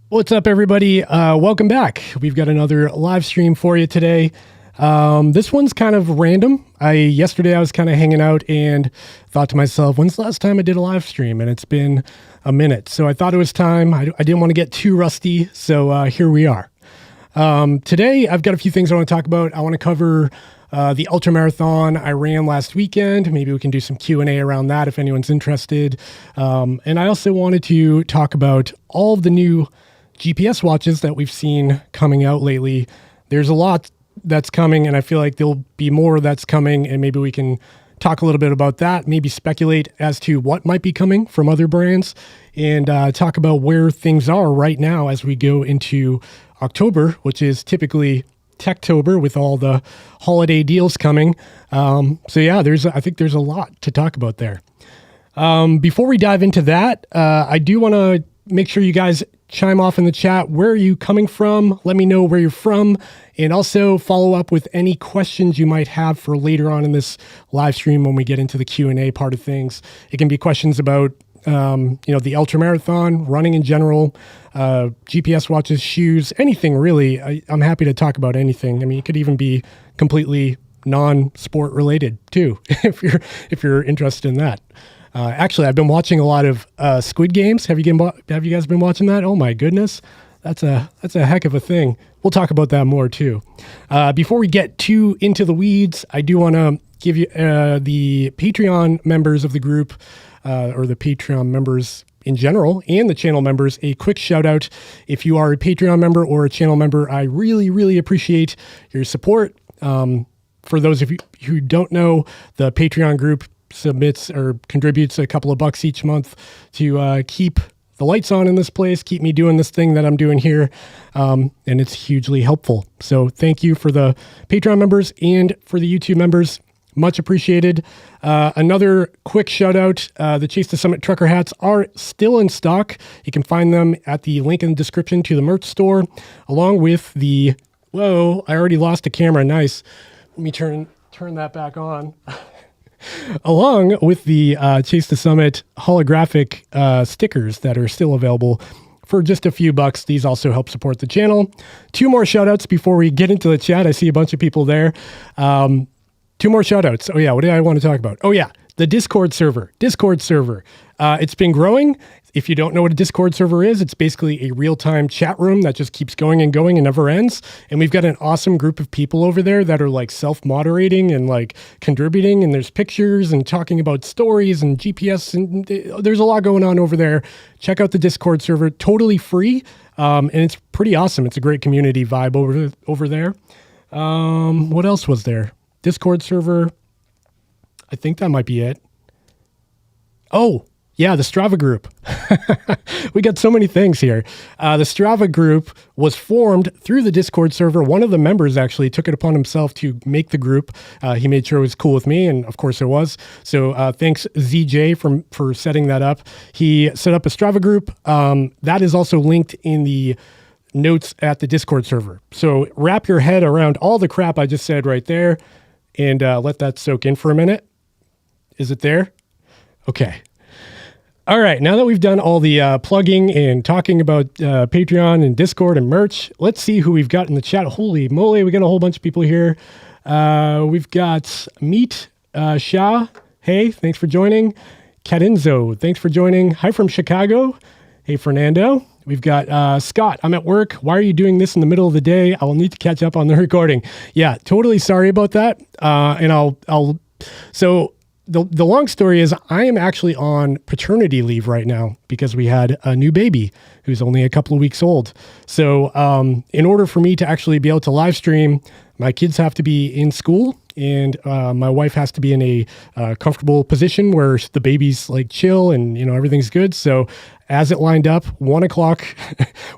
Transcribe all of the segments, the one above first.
What's up, everybody? Welcome back. We've got another live stream for you today. This one's kind of random. Yesterday I was kind of hanging out and thought to myself, when's the last time I did a live stream? And it's been a minute. So I thought it was time. I didn't want to get too rusty. So here we are. Today I've got a few things I want to talk about. I want to cover the Ultramarathon I ran last weekend. Maybe we can do some Q&A around that if anyone's interested. And I also wanted to talk about all of the new GPS watches that we've seen coming out lately. There's a lot that's coming, and I feel like there'll be more that's coming, and maybe we can talk a little bit about that, maybe speculate as to what might be coming from other brands, and talk about where things are right now as we go into October, which is typically Techtober with all the holiday deals coming. So yeah, I think there's a lot to talk about there. Before we dive into that, I do want to make sure you guys chime off in the chat. Where are you coming from? Let me know where you're from, and also follow up with any questions you might have for later on in this live stream when we get into the Q&A part of things. It can be questions about the Ultramarathon, running in general, GPS watches, shoes, anything really. I'm happy to talk about anything. I mean, it could even be completely non-sport related too, if you're interested in that. Actually, I've been watching a lot of Squid Games. Have you guys been watching that? Oh my goodness, that's a heck of a thing. We'll talk about that more too. Before we get too into the weeds, I do want to give you the Patreon members of the group, or the Patreon members in general, and the channel members, a quick shout out. If you are a Patreon member or a channel member, I really, really appreciate your support. For those of you who don't know, the Patreon group submits or contributes a couple of bucks each month to keep the lights on in this place, keep me doing this thing that I'm doing here, and it's hugely helpful. So thank you for the Patreon members and for the YouTube members. Much appreciated. Another quick shout out, the Chase to Summit trucker hats are still in stock. You can find them at the link in the description to the merch store, along with the, whoa, I already lost a camera, nice. Let me turn that back on. Along with the Chase to Summit holographic stickers that are still available for just a few bucks. These also help support the channel. Two more shout outs before we get into the chat. I see a bunch of people there. Two more shout outs. Oh yeah, what did I want to talk about? Oh yeah, the Discord server. It's been growing. If you don't know what a Discord server is, it's basically a real-time chat room that just keeps going and going and never ends. And we've got an awesome group of people over there that are like self-moderating and like contributing, and there's pictures and talking about stories and GPS, and there's a lot going on over there. Check out the Discord server, totally free. And it's pretty awesome. It's a great community vibe over there. What else was there? Discord server. I think that might be it. Oh, yeah, the Strava group. We got so many things here. The Strava group was formed through the Discord server. One of the members actually took it upon himself to make the group. He made sure it was cool with me, and of course it was. So thanks ZJ for setting that up. He set up a Strava group. That is also linked in the notes at the Discord server. So wrap your head around all the crap I just said right there, and let that soak in for a minute. Is it there? Okay. All right, now that we've done all the plugging and talking about Patreon and Discord and merch, let's see who we've got in the chat. Holy moly, we got a whole bunch of people here. We've got Meet Shah. Hey, thanks for joining. Cadenzo, thanks for joining. Hi from Chicago. Hey, Fernando. We've got Scott. I'm at work. Why are you doing this in the middle of the day? I will need to catch up on the recording. Yeah, totally sorry about that. And so the long story is I am actually on paternity leave right now because we had a new baby who's only a couple of weeks old. So in order for me to actually be able to live stream, my kids have to be in school, and my wife has to be in a comfortable position where the baby's like chill and, everything's good. So as it lined up, 1 o'clock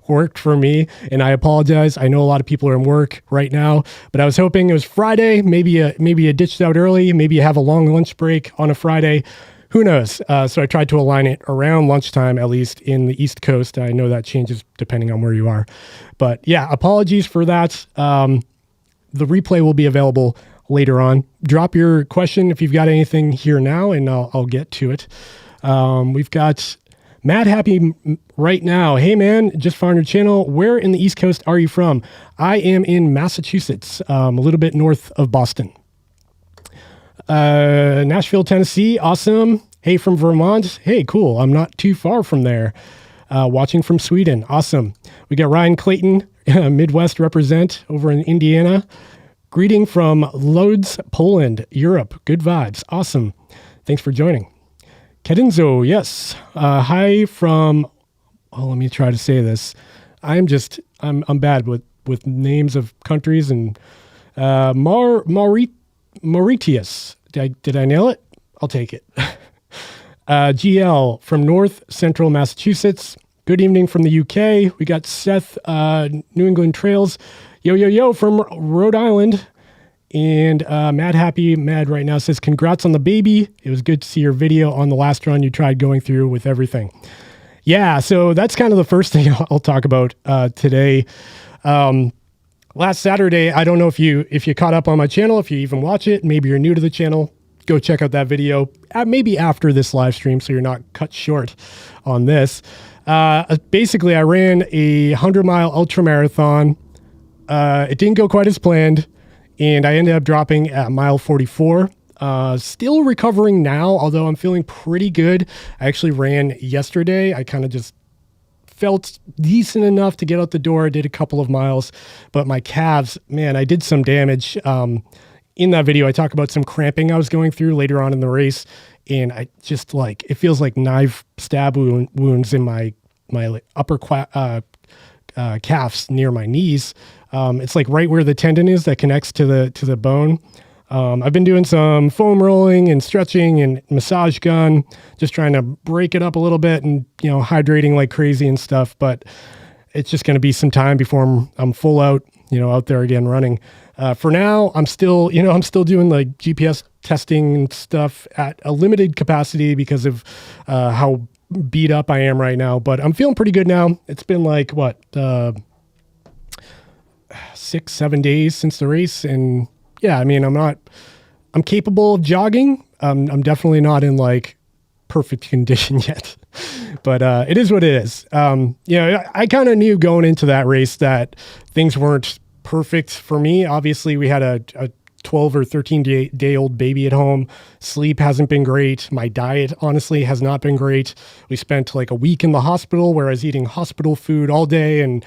worked for me, and I apologize. I know a lot of people are in work right now, but I was hoping it was Friday. Maybe you ditched out early. Maybe you have a long lunch break on a Friday. Who knows? So I tried to align it around lunchtime, at least in the East Coast. I know that changes depending on where you are. But yeah, apologies for that. The replay will be available later on. Drop your question if you've got anything here now, and I'll get to it. We've got Mad Happy right now. Hey man, just found your channel. Where in the East Coast are you from? I am in Massachusetts, a little bit north of Boston. Nashville, Tennessee. Awesome. Hey, from Vermont. Hey, cool. I'm not too far from there. Watching from Sweden. Awesome. We got Ryan Clayton, Midwest represent over in Indiana. Greeting from Lodz, Poland, Europe. Good vibes. Awesome. Thanks for joining. Kedinzo, yes. Hi from, let me try to say this. I'm bad with names of countries and Mauritius. Did I nail it? I'll take it. GL from North Central Massachusetts. Good evening from the UK. We got Seth, New England Trails. Yo from Rhode Island. And Mad Happy Mad right now says, congrats on the baby. It was good to see your video on the last run you tried going through with everything. Yeah, so that's kind of the first thing I'll talk about today. Last Saturday, I don't know if you caught up on my channel, if you even watch it, maybe you're new to the channel, go check out that video, maybe after this live stream so you're not cut short on this. Basically, I ran a 100-mile ultramarathon. It didn't go quite as planned, and I ended up dropping at mile 44. Still recovering now, although I'm feeling pretty good. I actually ran yesterday. I kind of just felt decent enough to get out the door. I did a couple of miles, but my calves, man, I did some damage. In that video, I talk about some cramping I was going through later on in the race, and I just it feels like knife stab wounds in my upper calves near my knees. It's like right where the tendon is that connects to the bone. I've been doing some foam rolling and stretching and massage gun, just trying to break it up a little bit and, hydrating like crazy and stuff. But it's just going to be some time before I'm full out, out there again running. For now, I'm still doing like GPS testing and stuff at a limited capacity because of how beat up I am right now. But I'm feeling pretty good now. It's been 6-7 days since the race, and yeah, I mean, I'm capable of jogging. I'm definitely not in perfect condition yet, but it is what it is. I kind of knew going into that race that things weren't perfect for me. Obviously, we had a 12 or 13 day old baby at home. Sleep hasn't been great. My diet, honestly, has not been great. We spent a week in the hospital where I was eating hospital food all day and,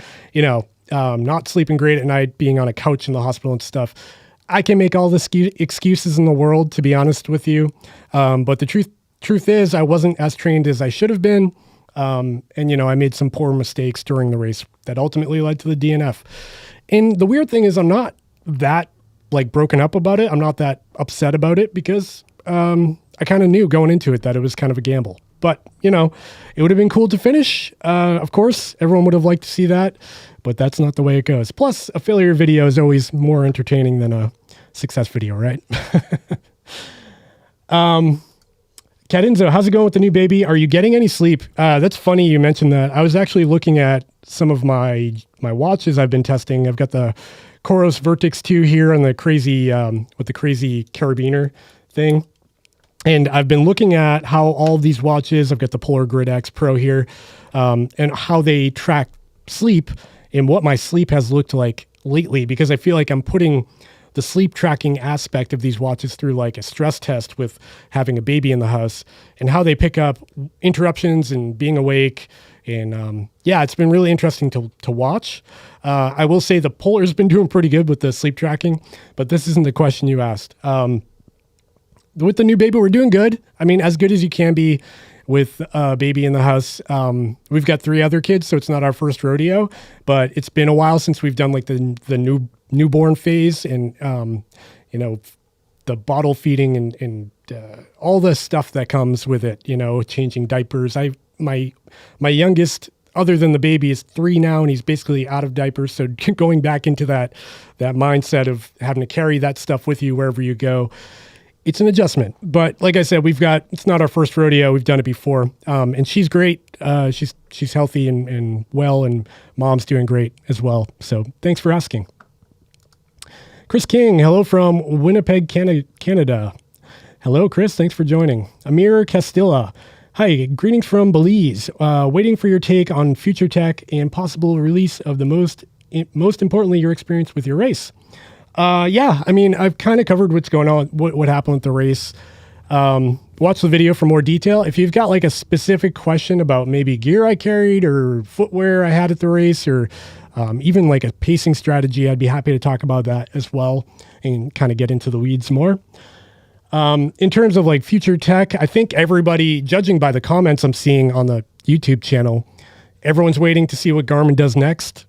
not sleeping great at night, being on a couch in the hospital and stuff. I can make all the excuses in the world, to be honest with you. But the truth is I wasn't as trained as I should have been. And, I made some poor mistakes during the race that ultimately led to the DNF. And the weird thing is I'm not that broken up about it. I'm not that upset about it because I kind of knew going into it that it was kind of a gamble. But, it would have been cool to finish. Of course, everyone would have liked to see that, but that's not the way it goes. Plus, a failure video is always more entertaining than a success video, right? Kadinzo, how's it going with the new baby? Are you getting any sleep? That's funny you mentioned that. I was actually looking at some of my watches I've been testing. I've got the COROS VERTIX 2 here and the crazy with the crazy carabiner thing. And I've been looking at how all of these watches, I've got the Polar Grid X Pro here, and how they track sleep and what my sleep has looked like lately, because I feel like I'm putting the sleep tracking aspect of these watches through a stress test with having a baby in the house and how they pick up interruptions and being awake. And it's been really interesting to watch. I will say the Polar's been doing pretty good with the sleep tracking, but this isn't the question you asked. With the new baby, we're doing good. I mean, as good as you can be with a baby in the house. We've got 3 other kids, so it's not our first rodeo, but it's been a while since we've done the newborn phase and, the bottle feeding and all the stuff that comes with it, changing diapers. My youngest, other than the baby, is 3 now, and he's basically out of diapers. So going back into that mindset of having to carry that stuff with you wherever you go, it's an adjustment. But like I said, it's not our first rodeo. We've done it before. And she's great. She's healthy and well, and mom's doing great as well. So thanks for asking. Chris King, hello from Winnipeg, Canada. Hello, Chris. Thanks for joining. Amir Castilla. Hi, greetings from Belize. Waiting for your take on future tech and possible release of the most importantly, your experience with your race. Yeah, I mean, I've kind of covered what's going on, what happened with the race. Watch the video for more detail. If you've got like a specific question about maybe gear I carried or footwear I had at the race, or even like a pacing strategy, I'd be happy to talk about that as well and kind of get into the weeds more. In terms of like future tech, I think everybody, judging by the comments I'm seeing on the YouTube channel, everyone's waiting to see what Garmin does next.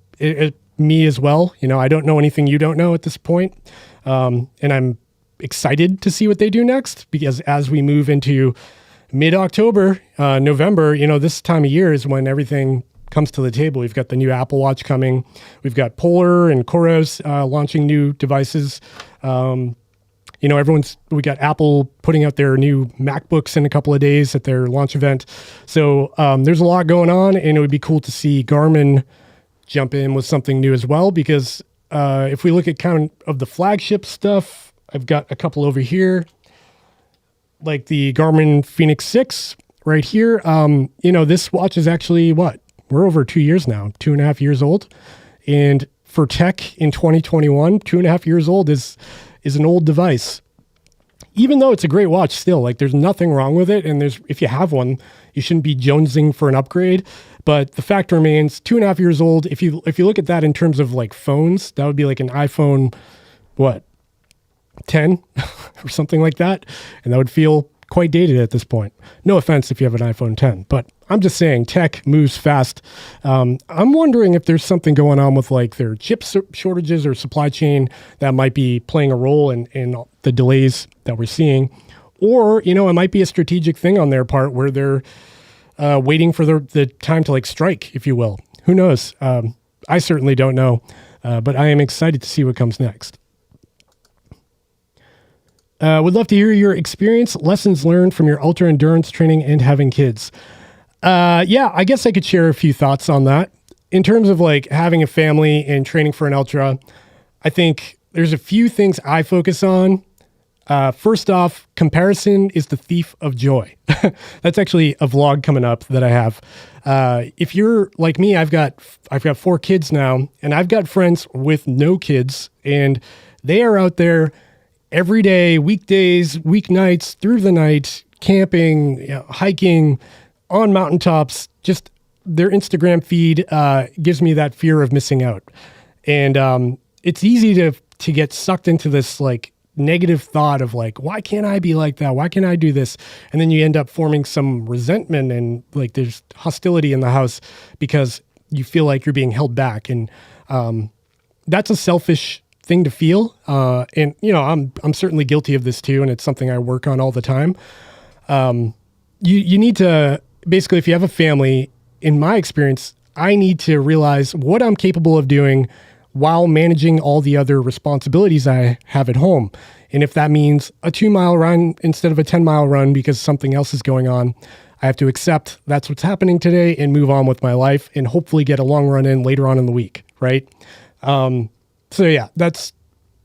Me as well. You know, I don't know anything you don't know at this point. And I'm excited to see what they do next, because as we move into mid-October, November, you know, this time of year is when everything comes to the table. We've got the new Apple Watch coming. We've got Polar and COROS launching new devices. You know, we got Apple putting out their new MacBooks in a couple of days at their launch event. So there's a lot going on, and it would be cool to see Garmin jump in with something new as well, because if we look at kind of the flagship stuff, I've got a couple over here, like the Garmin Fenix 6 right here. You know, this watch is actually we're over 2 years now, 2.5 years old. And for tech in 2021, 2.5 years old is an old device. Even though it's a great watch still, like there's nothing wrong with it. And if you have one, you shouldn't be jonesing for an upgrade. But the fact remains, 2.5 years old. If you look at that in terms of like phones, that would be like an iPhone, 10 or something like that. And that would feel quite dated at this point. No offense if you have an iPhone 10, but I'm just saying tech moves fast. I'm wondering if there's something going on with like their chip shortages or supply chain that might be playing a role in the delays that we're seeing. Or, you know, it might be a strategic thing on their part where they're waiting for the time to like strike, if you will. Who knows? I certainly don't know, but I am excited to see what comes next. Would love to hear your experience, lessons learned from your ultra endurance training and having kids. Yeah, I guess I could share a few thoughts on that. In terms of like having a family and training for an ultra, I think there's a few things I focus on. First off, comparison is the thief of joy. That's actually a vlog coming up that I have. If you're like me, I've got 4 kids now, and I've got friends with no kids, and they are out there every day, weekdays, weeknights, through the night, camping, you know, hiking, on mountaintops. Just their Instagram feed gives me that fear of missing out. And it's easy to get sucked into this like negative thought of like, why can't I be like that? Why can't I do this? And then you end up forming some resentment, and like there's hostility in the house because you feel like you're being held back. And that's a selfish thing to feel. And you know, I'm certainly guilty of this too. And it's something I work on all the time. You need to basically, if you have a family, in my experience, I need to realize what I'm capable of doing while managing all the other responsibilities I have at home. And if that means a 2-mile run instead of a 10-mile run because something else is going on, I have to accept that's what's happening today and move on with my life and hopefully get a long run in later on in the week. Right. So yeah, that's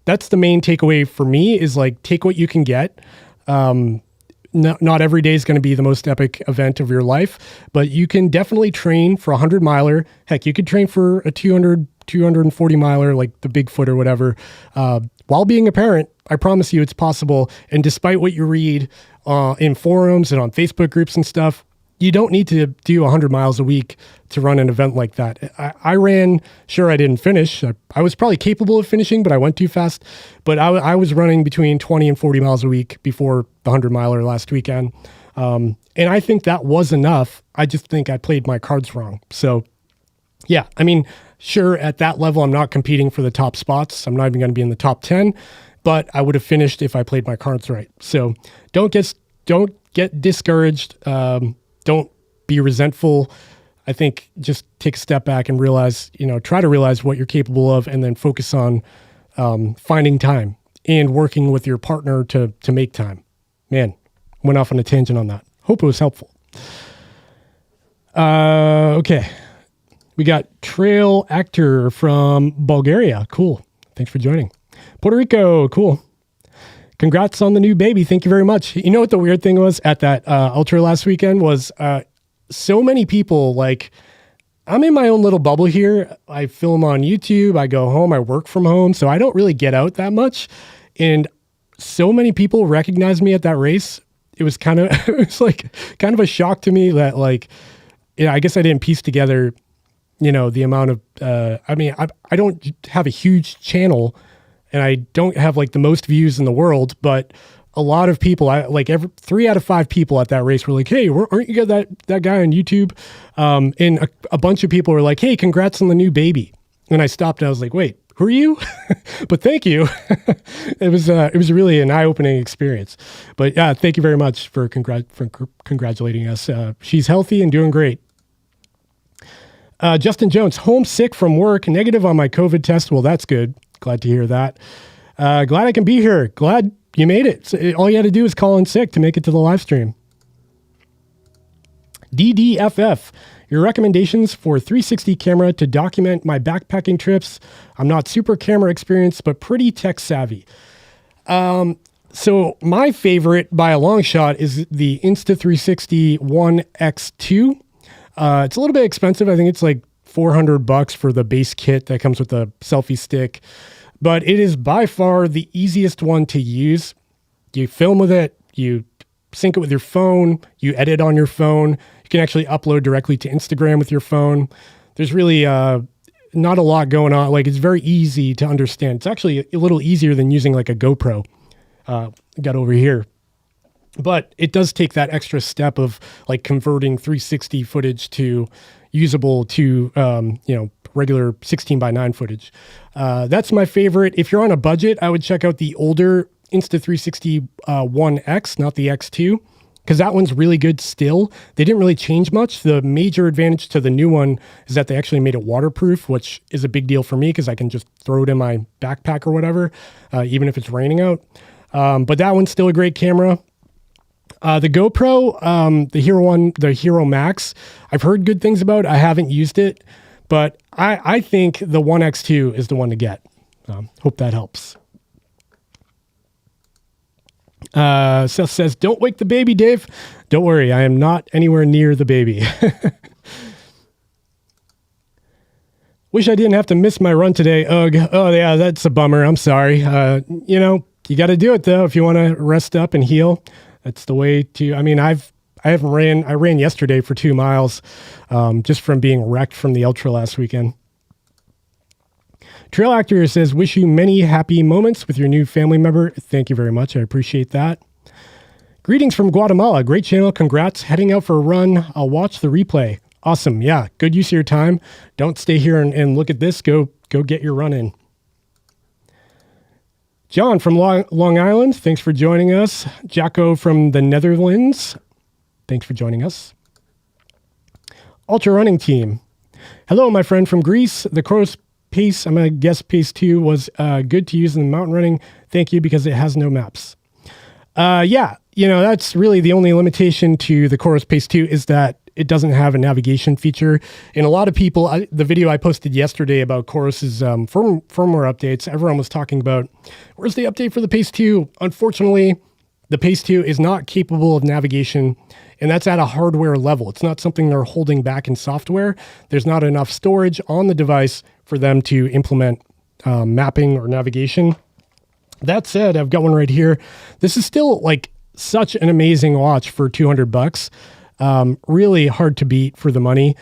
the main takeaway for me, is like, take what you can get. Not every day is going to be the most epic event of your life, but you can definitely train for a 100-miler. Heck, you could train for a 240-miler, like the Bigfoot or whatever, while being a parent. I promise you it's possible. And despite what you read in forums and on Facebook groups and stuff, you don't need to do 100 miles a week to run an event like that. I ran, sure, I didn't finish. I was probably capable of finishing, but I went too fast. But I was running between 20 and 40 miles a week before the 100-miler last weekend. And I think that was enough. I just think I played my cards wrong. So yeah, I mean, sure, at that level, I'm not competing for the top spots. I'm not even going to be in the top 10, but I would have finished if I played my cards right. So don't get discouraged. Don't be resentful. I think just take a step back and realize, try to realize what you're capable of, and then focus on finding time and working with your partner to make time. Man, went off on a tangent on that. Hope it was helpful. Okay. We got Trail Actor from Bulgaria. Cool. Thanks for joining. Puerto Rico. Cool. Congrats on the new baby. Thank you very much. You know what the weird thing was at that ultra last weekend was so many people, like, I'm in my own little bubble here. I film on YouTube. I go home. I work from home. So I don't really get out that much. And so many people recognized me at that race. It was kind of, it was like kind of a shock to me that, like, I guess I didn't piece together, the amount of, I don't have a huge channel and I don't have like the most views in the world, but a lot of people, every 3 out of 5 people at that race were like, hey, aren't you that guy on YouTube? And a bunch of people were like, hey, congrats on the new baby. And I stopped and I was like, wait, who are you? But thank you. It was really an eye-opening experience. But yeah, thank you very much for congratulating us. She's healthy and doing great. Justin Jones, homesick from work, negative on my COVID test. Well, that's good. Glad to hear that. Glad I can be here. Glad you made it. So all you had to do is call in sick to make it to the live stream. DDFF, your recommendations for 360 camera to document my backpacking trips. I'm not super camera experienced, but pretty tech savvy. So my favorite by a long shot is the Insta360 One X2. It's a little bit expensive. I think it's like $400 for the base kit that comes with the selfie stick, but it is by far the easiest one to use. You film with it, you sync it with your phone, you edit on your phone. You can actually upload directly to Instagram with your phone. There's really not a lot going on. Like, it's very easy to understand. It's actually a little easier than using like a GoPro. Got over here. But it does take that extra step of like converting 360 footage to usable to, regular 16:9 footage. That's my favorite. If you're on a budget, I would check out the older Insta360 One X, not the X2, because that one's really good still. They didn't really change much. The major advantage to the new one is that they actually made it waterproof, which is a big deal for me because I can just throw it in my backpack or whatever, even if it's raining out. But that one's still a great camera. The GoPro, the Hero Max, I've heard good things about. I haven't used it, but I think the One X2 is the one to get. Hope that helps. Seth says, don't wake the baby, Dave. Don't worry, I am not anywhere near the baby. Wish I didn't have to miss my run today. Ugh. Oh yeah, that's a bummer. I'm sorry. You got to do it though if you want to rest up and heal. That's the way to. I mean, I ran yesterday for 2 miles, just from being wrecked from the ultra last weekend. Trail Actor says, wish you many happy moments with your new family member. Thank you very much. I appreciate that. Greetings from Guatemala. Great channel. Congrats. Heading out for a run. I'll watch the replay. Awesome. Yeah. Good use of your time. Don't stay here and look at this. Go get your run in. John from Long Island. Thanks for joining us. Jacko from the Netherlands. Thanks for joining us. Ultra Running Team. Hello, my friend from Greece. The COROS Pace, I'm going to guess Pace 2 was good to use in mountain running. Thank you, because it has no maps. Yeah, that's really the only limitation to the COROS Pace 2 is that it doesn't have a navigation feature. And a lot of people, the video I posted yesterday about COROS's firmware updates, everyone was talking about, where's the update for the Pace 2? Unfortunately, the Pace 2 is not capable of navigation, and that's at a hardware level. It's not something they're holding back in software. There's not enough storage on the device for them to implement mapping or navigation. That said, I've got one right here. This is still like such an amazing watch for $200. Really hard to beat for the money.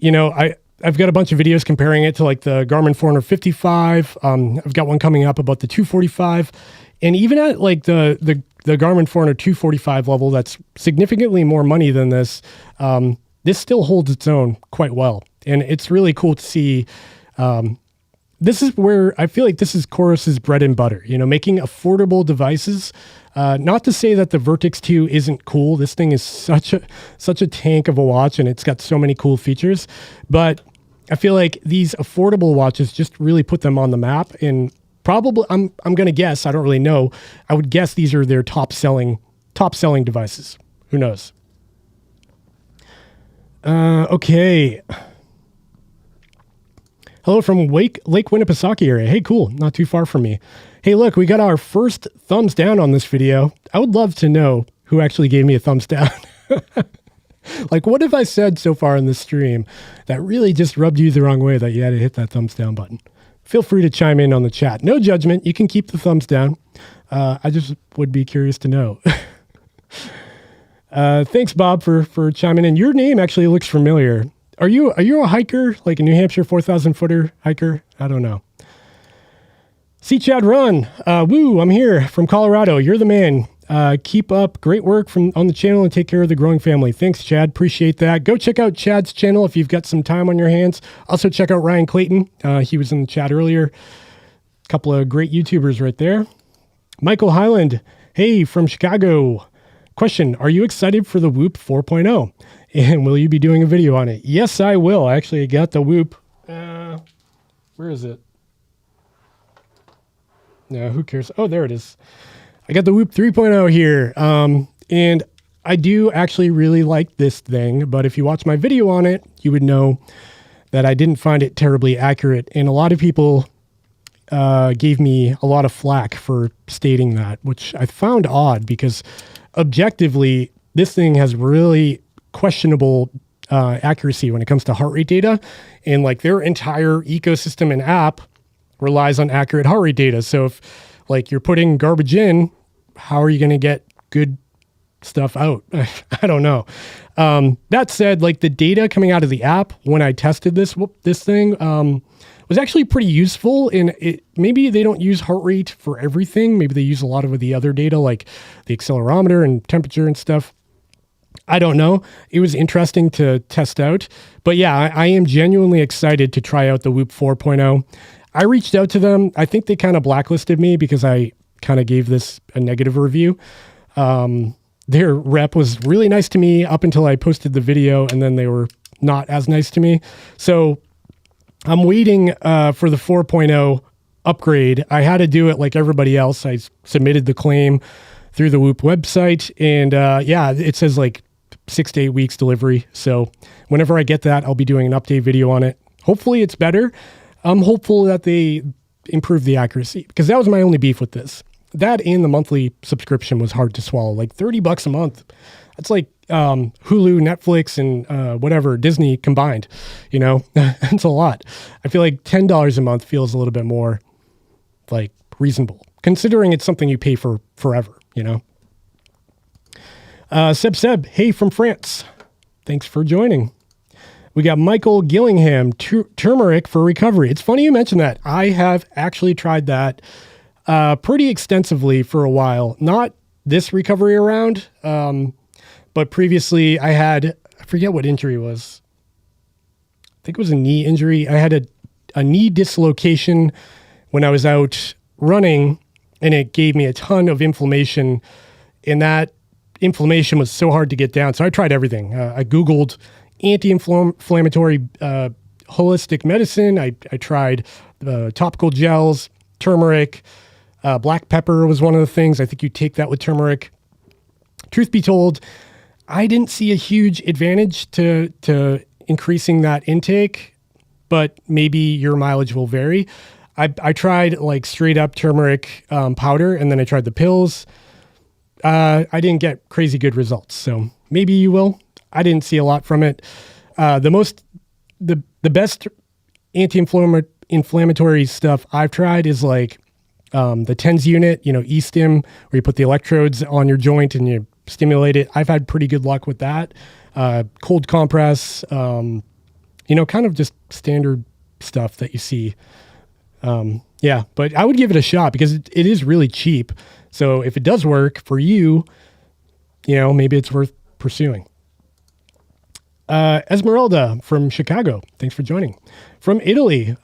I've got a bunch of videos comparing it to like the Garmin Forerunner 55. I've got one coming up about the 245. And even at like the Garmin Forerunner 245 level, that's significantly more money than this. This still holds its own quite well. And it's really cool to see. This is where I feel like this is COROS's bread and butter, making affordable devices. Not to say that the VERTIX 2 isn't cool. This thing is such a tank of a watch, and it's got so many cool features. But I feel like these affordable watches just really put them on the map. And probably, I'm going to guess, I don't really know. I would guess these are their top selling devices. Who knows? Okay. Hello from Lake Winnipesaukee area. Hey, cool. Not too far from me. Hey, look, we got our first thumbs down on this video. I would love to know who actually gave me a thumbs down. Like, what have I said so far in this stream that really just rubbed you the wrong way that you had to hit that thumbs down button? Feel free to chime in on the chat. No judgment. You can keep the thumbs down. I just would be curious to know. Thanks, Bob, for chiming in. Your name actually looks familiar. Are you a hiker, like a New Hampshire 4,000 footer hiker? I don't know. See Chad run. Woo, I'm here from Colorado. You're the man. Keep up great work on the channel and take care of the growing family. Thanks, Chad. Appreciate that. Go check out Chad's channel if you've got some time on your hands. Also check out Ryan Clayton. He was in the chat earlier. A couple of great YouTubers right there. Michael Highland. Hey, from Chicago. Question, are you excited for the Whoop 4.0? And will you be doing a video on it? Yes, I will. I actually got the Whoop. Where is it? No, who cares? Oh, there it is. I got the Whoop 3.0 here. And I do actually really like this thing, but if you watch my video on it, you would know that I didn't find it terribly accurate. And a lot of people gave me a lot of flack for stating that, which I found odd because objectively, this thing has really questionable accuracy when it comes to heart rate data. And like their entire ecosystem and app relies on accurate heart rate data. So if like you're putting garbage in, how are you going to get good stuff out? I don't know. That said, like the data coming out of the app when I tested this thing was actually pretty useful. And maybe they don't use heart rate for everything. Maybe they use a lot of the other data like the accelerometer and temperature and stuff. I don't know. It was interesting to test out. But yeah, I am genuinely excited to try out the Whoop 4.0. I reached out to them. I think they kind of blacklisted me because I kind of gave this a negative review. Their rep was really nice to me up until I posted the video, and then they were not as nice to me. So I'm waiting for the 4.0 upgrade. I had to do it like everybody else. I submitted the claim through the Whoop website, and yeah, it says like 6 to 8 weeks delivery. So whenever I get that, I'll be doing an update video on it. Hopefully it's better. I'm hopeful that they improve the accuracy because that was my only beef with this. That and the monthly subscription was hard to swallow. Like $30 a month. That's like Hulu, Netflix, and whatever, Disney combined. You know, it's a lot. I feel like $10 a month feels a little bit more like reasonable, considering it's something you pay for forever, you know. Seb, hey, from France. Thanks for joining. We got Michael Gillingham, turmeric for recovery. It's funny you mentioned that. I have actually tried that pretty extensively for a while. Not this recovery around, but previously I forget what injury it was. I think it was a knee injury. I had a knee dislocation when I was out running, and it gave me a ton of inflammation, and that inflammation was so hard to get down. So I tried everything. I Googled anti-inflammatory holistic medicine. I tried topical gels, turmeric, black pepper was one of the things. I think you take that with turmeric. Truth be told, I didn't see a huge advantage to increasing that intake, but maybe your mileage will vary. I tried like straight up turmeric powder, and then I tried the pills. I didn't get crazy good results, so maybe you will. I didn't see a lot from it. The best anti-inflammatory stuff I've tried is like the TENS unit, you know, eStim, where you put the electrodes on your joint and you stimulate it. I've had pretty good luck with that. Cold compress, you know, kind of just standard stuff that you see. Yeah, but I would give it a shot because it is really cheap. So if it does work for you, you know, maybe it's worth pursuing. Esmeralda from Chicago, thanks for joining. From Italy,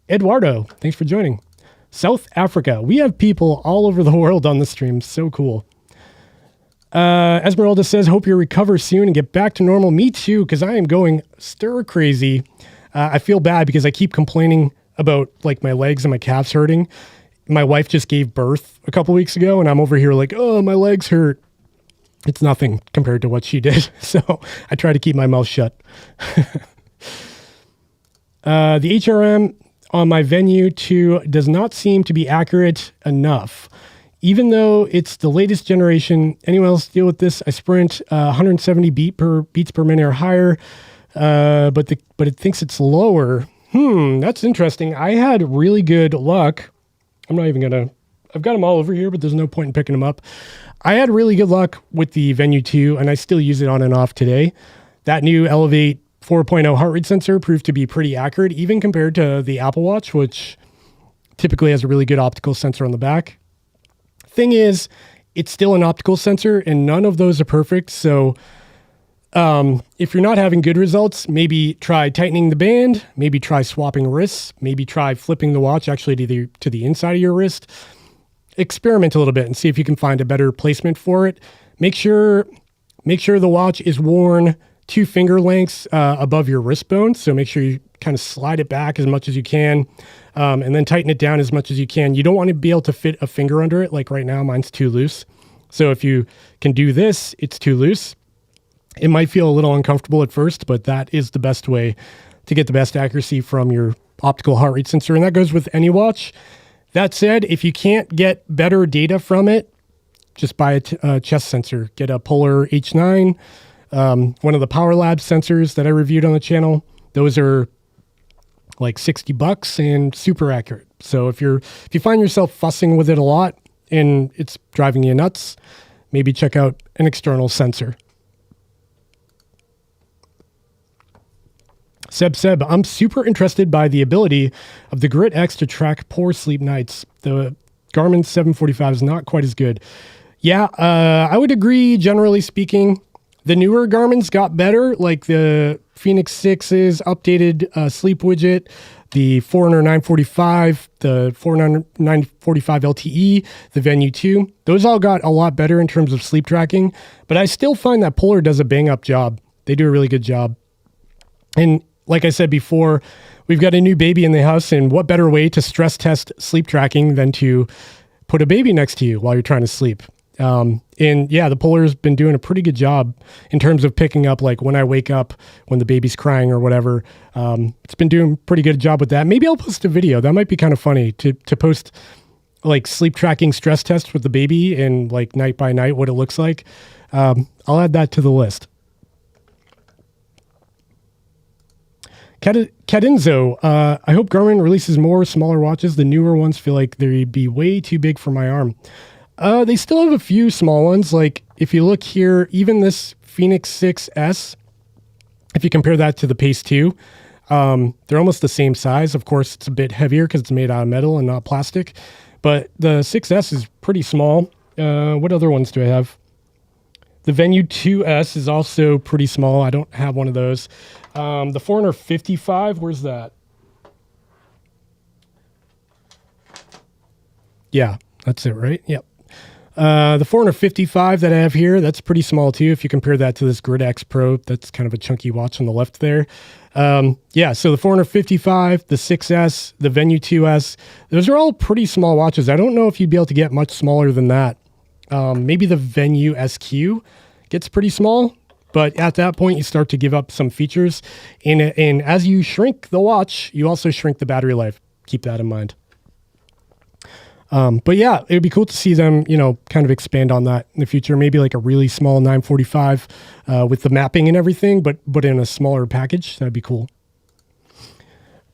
Eduardo, thanks for joining. South Africa, we have people all over the world on the stream. So cool. Esmeralda says, hope you recover soon and get back to normal. Me too, because I am going stir crazy. I feel bad because I keep complaining about like my legs and my calves hurting. My wife just gave birth a couple weeks ago, and I'm over here like, oh, my legs hurt. It's nothing compared to what she did. So I try to keep my mouth shut. The HRM on my Venue 2 does not seem to be accurate enough. Even though it's the latest generation, anyone else deal with this? I sprint 170 beats per minute or higher, but it thinks it's lower. That's interesting. I had really good luck. I'm not even gonna. I've got them all over here, but there's no point in picking them up. I had really good luck with the Venue 2, and I still use it on and off today. That new Elevate 4.0 heart rate sensor proved to be pretty accurate, even compared to the Apple Watch, which typically has a really good optical sensor on the back. Thing is, it's still an optical sensor, and none of those are perfect. So if you're not having good results, maybe try tightening the band, maybe try swapping wrists, maybe try flipping the watch actually to the inside of your wrist. Experiment a little bit and see if you can find a better placement for it. Make sure the watch is worn 2 finger lengths above your wrist bone. So make sure you kind of slide it back as much as you can, and then tighten it down as much as you can. You don't want to be able to fit a finger under it. Like right now, mine's too loose. So if you can do this, it's too loose. It might feel a little uncomfortable at first, but that is the best way to get the best accuracy from your optical heart rate sensor. And that goes with any watch. That said, if you can't get better data from it, just buy a chest sensor. Get a Polar H9, one of the Power Labs sensors that I reviewed on the channel. Those are like $60 and super accurate. So if you find yourself fussing with it a lot and it's driving you nuts, maybe check out an external sensor. Seb, I'm super interested by the ability of the Grit X to track poor sleep nights. The Garmin 745 is not quite as good. Yeah, I would agree, generally speaking. The newer Garmin's got better, like the Fenix 6's updated sleep widget, the Forerunner 945, the Forerunner 945 LTE, the Venue 2. Those all got a lot better in terms of sleep tracking, but I still find that Polar does a bang-up job. They do a really good job. And like I said before, we've got a new baby in the house, and what better way to stress test sleep tracking than to put a baby next to you while you're trying to sleep? And yeah, the Polar's been doing a pretty good job in terms of picking up, like when I wake up, when the baby's crying or whatever. It's been doing a pretty good job with that. Maybe I'll post a video. That might be kind of funny to post like sleep tracking stress tests with the baby and like night by night, what it looks like. I'll add that to the list. Cadinzo, I hope Garmin releases more smaller watches. The newer ones feel like they'd be way too big for my arm. They still have a few small ones. Like if you look here, even this Fenix 6S, if you compare that to the Pace 2, they're almost the same size. Of course, it's a bit heavier because it's made out of metal and not plastic. But the 6S is pretty small. What other ones do I have? The Venue 2S is also pretty small. I don't have one of those. The Forerunner 55, where's that? Yeah, that's it, right? Yep. The Forerunner 55 that I have here, that's pretty small too. If you compare that to this Grit X Pro, that's kind of a chunky watch on the left there. Yeah, so the Forerunner 55, the 6S, the Venue 2S, those are all pretty small watches. I don't know if you'd be able to get much smaller than that. Maybe the Venue SQ gets pretty small, but at that point you start to give up some features. And as you shrink the watch, you also shrink the battery life. Keep that in mind. But yeah, it would be cool to see them, kind of expand on that in the future. Maybe like a really small 945 with the mapping and everything, but in a smaller package. That'd be cool.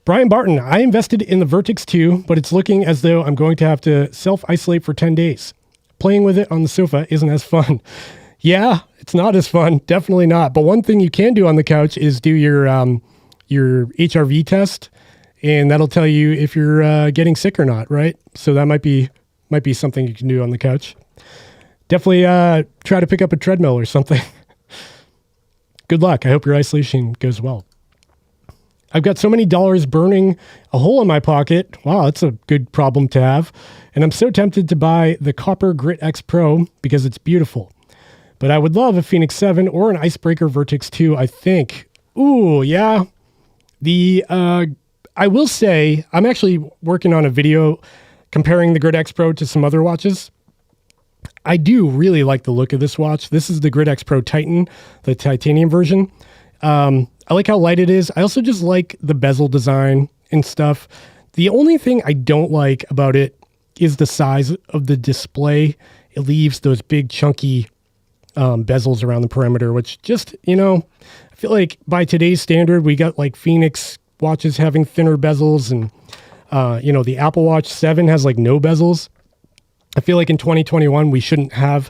Brian Barton, I invested in the VERTIX 2, but it's looking as though I'm going to have to self-isolate for 10 days. Playing with it on the sofa isn't as fun. Yeah, it's not as fun. Definitely not. But one thing you can do on the couch is do your HRV test, and that'll tell you if you're getting sick or not, right? So that might be something you can do on the couch. Definitely try to pick up a treadmill or something. Good luck. I hope your isolation goes well. I've got so many dollars burning a hole in my pocket. Wow, that's a good problem to have. And I'm so tempted to buy the Copper Grit X Pro because it's beautiful. But I would love a Fenix 7 or an Icebreaker VERTIX 2, I think. Ooh, yeah. I will say, I'm actually working on a video comparing the Grit X Pro to some other watches. I do really like the look of this watch. This is the Grit X Pro Titan, the titanium version. I like how light it is. I also just like the bezel design and stuff. The only thing I don't like about it is the size of the display. It leaves those big chunky bezels around the perimeter, which just, I feel like by today's standard, we got like Fenix watches having thinner bezels, and the Apple Watch 7 has like no bezels. I feel like in 2021, we shouldn't have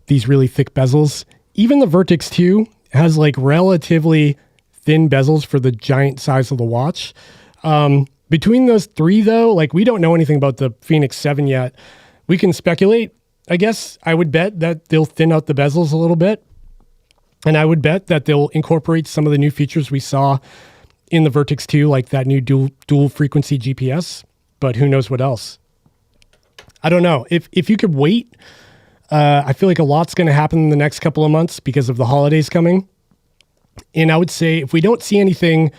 these really thick bezels. Even the VERTIX 2 has like relatively thin bezels for the giant size of the watch. Between those three, though, like we don't know anything about the Fenix 7 yet. We can speculate. I guess I would bet that they'll thin out the bezels a little bit. And I would bet that they'll incorporate some of the new features we saw in the VERTIX 2, like that new dual frequency GPS. But who knows what else? I don't know. If you could wait, I feel like a lot's going to happen in the next couple of months because of the holidays coming. And I would say if we don't see anything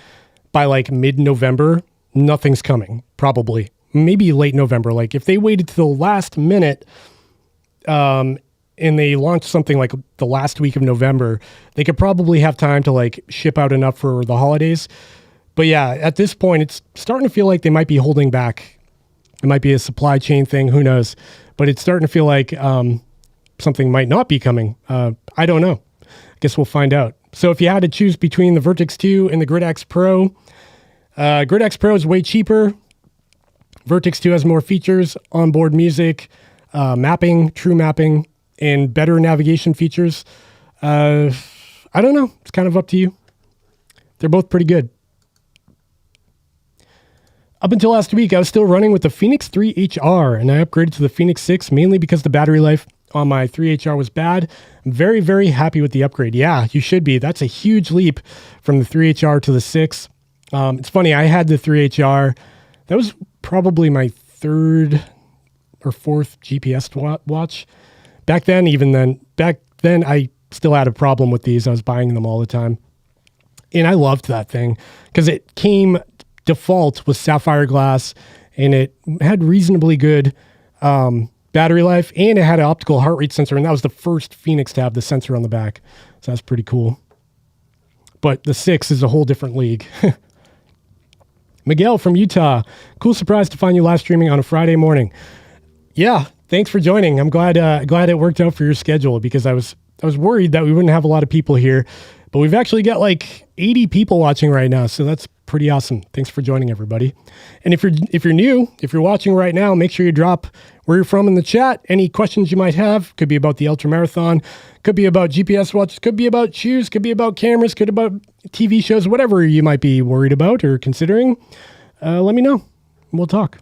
by like mid-November, nothing's coming, probably. Maybe late November. Like if they waited till the last minute and they launched something like the last week of November, they could probably have time to like ship out enough for the holidays. But yeah, at this point, it's starting to feel like they might be holding back. It might be a supply chain thing. Who knows? But it's starting to feel like something might not be coming. I don't know. I guess we'll find out. So if you had to choose between the VERTIX 2 and the Grid X Pro, Grid X Pro is way cheaper. VERTIX 2 has more features, onboard music, mapping, true mapping, and better navigation features. I don't know. It's kind of up to you. They're both pretty good. Up until last week, I was still running with the Fenix 3 HR, and I upgraded to the Fenix 6 mainly because the battery life on my 3 HR was bad. I'm very, very happy with the upgrade. Yeah, you should be. That's a huge leap from the 3 HR to the 6. It's funny, I had the 3 HR. That was probably my third or fourth GPS watch. Back then, I still had a problem with these. I was buying them all the time. And I loved that thing because it came default with sapphire glass, and it had reasonably good battery life, and it had an optical heart rate sensor, and that was the first Fenix to have the sensor on the back. So that's pretty cool. But the 6 is a whole different league. Miguel from Utah. Cool surprise to find you live streaming on a Friday morning. Yeah, thanks for joining. I'm glad it worked out for your schedule because I was worried that we wouldn't have a lot of people here, but we've actually got like 80 people watching right now, so that's pretty awesome. Thanks for joining, everybody. And if you're new, if you're watching right now, make sure you drop where you're from in the chat. Any questions you might have, could be about the Ultramarathon, could be about GPS watches, could be about shoes, could be about cameras, could be about TV shows, whatever you might be worried about or considering. Let me know. We'll talk.